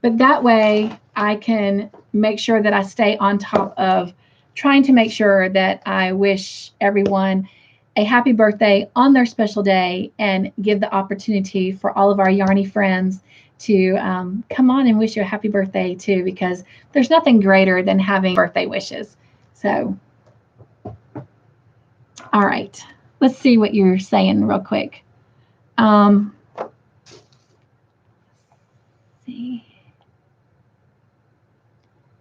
that way I can make sure that I stay on top of trying to make sure that I wish everyone a happy birthday on their special day, and give the opportunity for all of our Yarny friends to come on and wish you a happy birthday too, because there's nothing greater than having birthday wishes. So, all right, let's see what you're saying real quick. See.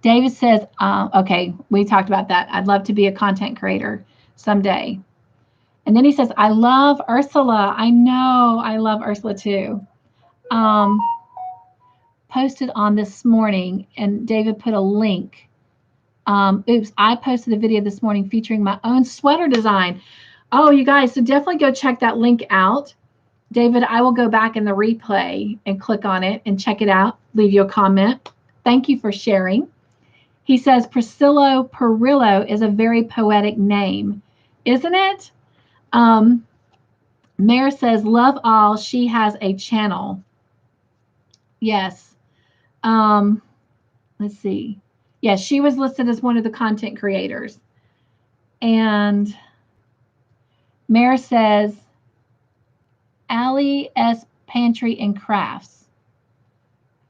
David says, okay, we talked about that. I'd love to be a content creator someday. And then he says, I love Ursula. I know, I love Ursula too. Posted on this morning, and David put a link. Oops, I posted a video this morning featuring my own sweater design. Oh, you guys, so definitely go check that link out. David, I will go back in the replay and click on it and check it out, leave you a comment. thank you for sharing. He says Priscillo Perillo is a very poetic name, isn't it? Mare says, love all. She has a channel. Yes. Let's see. Yes, she was listed as one of the content creators. And Mare says, Allie S. Pantry and Crafts.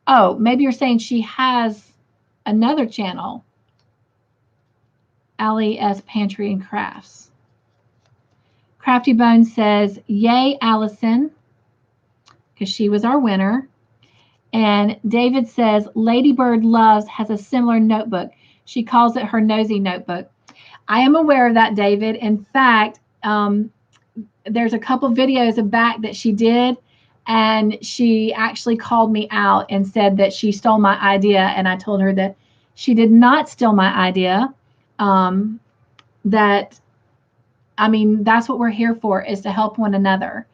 Oh, maybe you're saying she has another channel. Allie S. Pantry and Crafts. Crafty Bones says, yay, Allison, because she was our winner. And David says, Ladybird Loves has a similar notebook. She calls it her nosy notebook. I am aware of that, David. In fact, there's a couple videos back that she did, and she actually called me out and said that she stole my idea, and I told her that she did not steal my idea. That, I mean, that's what we're here for, is to help one another.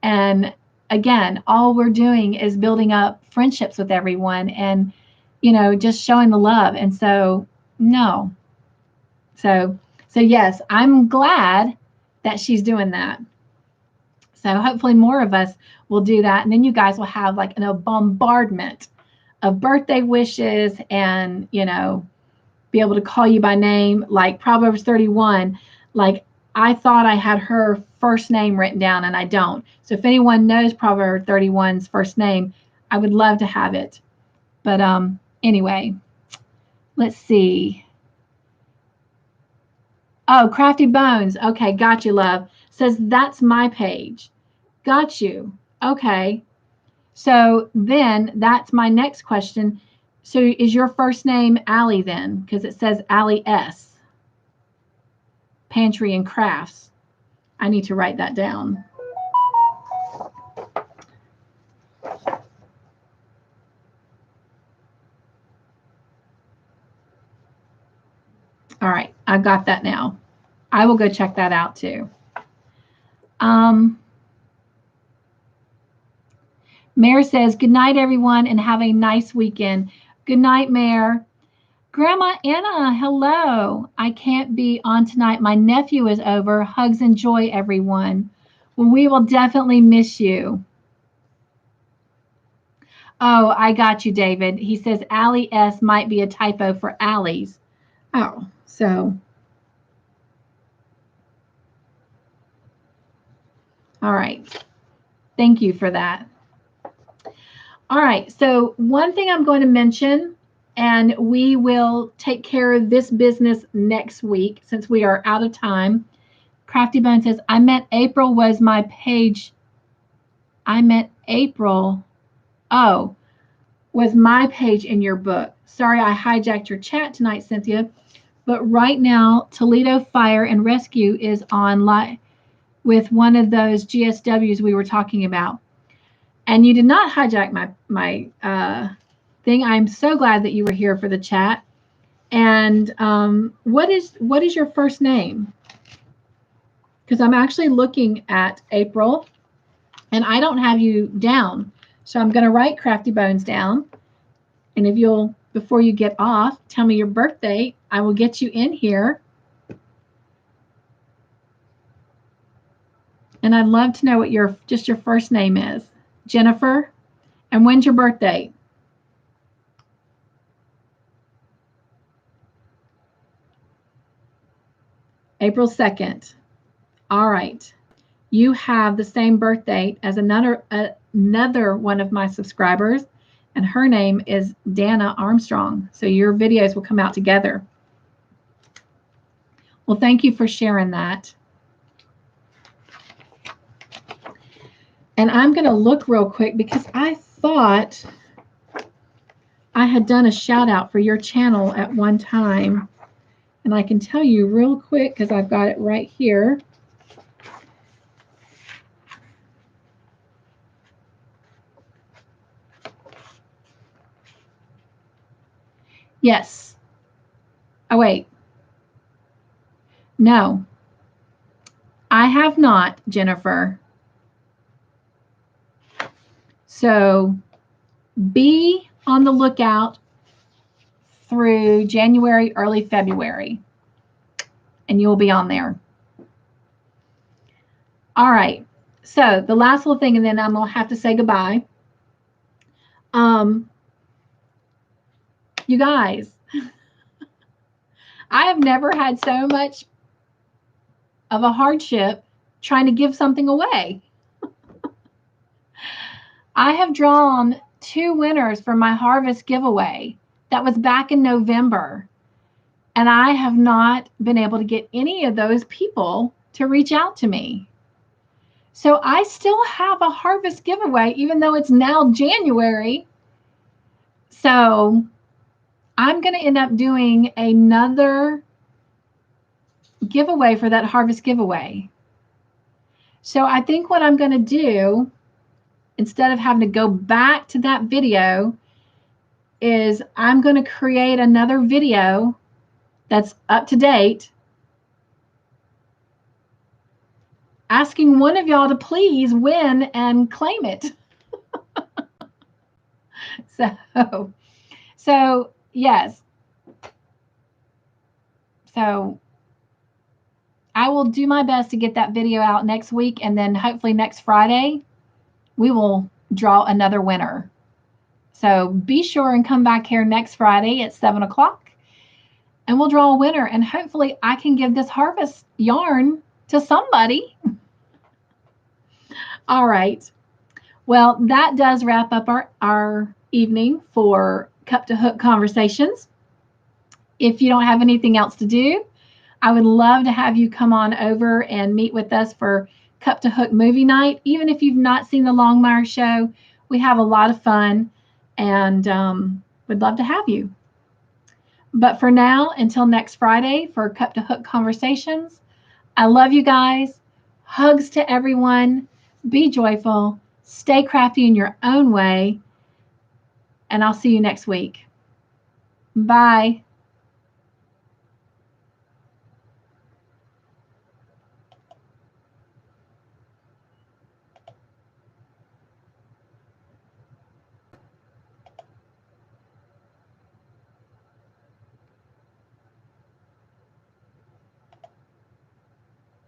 And again, all we're doing is building up friendships with everyone and, you know, just showing the love. And so, no. So yes, I'm glad that she's doing that. So hopefully more of us will do that. And then you guys will have like a bombardment of birthday wishes and, you know, be able to call you by name, like Proverbs 31. Like, I thought I had her first name written down and I don't. So if anyone knows Proverbs 31's first name, I would love to have it. But anyway, let's see. Oh, Crafty Bones. Okay, got you, love. Says, that's my page. Got you. Okay. So then that's my next question. So is your first name Allie then? Because it says Allie S. Pantry and Crafts. I need to write that down. All right, I've got that now. I will go check that out too. Mare says, good night, everyone, and have a nice weekend. Good night, Mare. Grandma Anna, hello. I can't be on tonight. My nephew is over. Hugs and joy, everyone. Well, we will definitely miss you. Oh, I got you, David. He says Allie S might be a typo for Allie's. Oh, so. All right. Thank you for that. All right. So one thing I'm going to mention, and we will take care of this business next week since we are out of time. Crafty Bone says, I meant April was my page. I meant April. Oh, was my page in your book. Sorry, I hijacked your chat tonight, Cynthia. But right now, Toledo Fire and Rescue is on with one of those GSWs we were talking about. And you did not hijack my thing. I'm so glad that you were here for the chat. And what is your first name? Because I'm actually looking at April, and I don't have you down. So I'm going to write Crafty Bones down. And if you'll, before you get off, tell me your birthday, I will get you in here. And I'd love to know what your first name is. Jennifer. And when's your birthday? April 2nd. All right. You have the same birthday as another one of my subscribers, and her name is Dana Armstrong. So your videos will come out together. Well, thank you for sharing that. And I'm going to look real quick because I thought I had done a shout out for your channel at one time. And I can tell you real quick because I've got it right here. Yes. Oh, wait. No. I have not, Jennifer. So be on the lookout through January, early February, and you'll be on there. All right. So the last little thing, and then I'm going to have to say goodbye. You guys, I have never had so much of a hardship trying to give something away. I have drawn 2 winners for my harvest giveaway. That was back in November. And I have not been able to get any of those people to reach out to me. So I still have a harvest giveaway, even though it's now January. So I'm going to end up doing another giveaway for that harvest giveaway. So I think what I'm going to do, instead of having to go back to that video, is I'm going to create another video that's up to date, asking one of y'all to please win and claim it. So yes. So I will do my best to get that video out next week, and then hopefully next Friday we will draw another winner. So be sure and come back here next Friday at 7 o'clock, and we'll draw a winner, and hopefully I can give this harvest yarn to somebody. All right. Well, that does wrap up our evening for Cup to Hook Conversations. If you don't have anything else to do, I would love to have you come on over and meet with us for Cup to Hook movie night. Even if you've not seen the Longmire show, we have a lot of fun, and would love to have you. But for now, until next Friday for Cup to Hook Conversations, I love you guys. Hugs to everyone. Be joyful. Stay crafty in your own way. And I'll see you next week. Bye.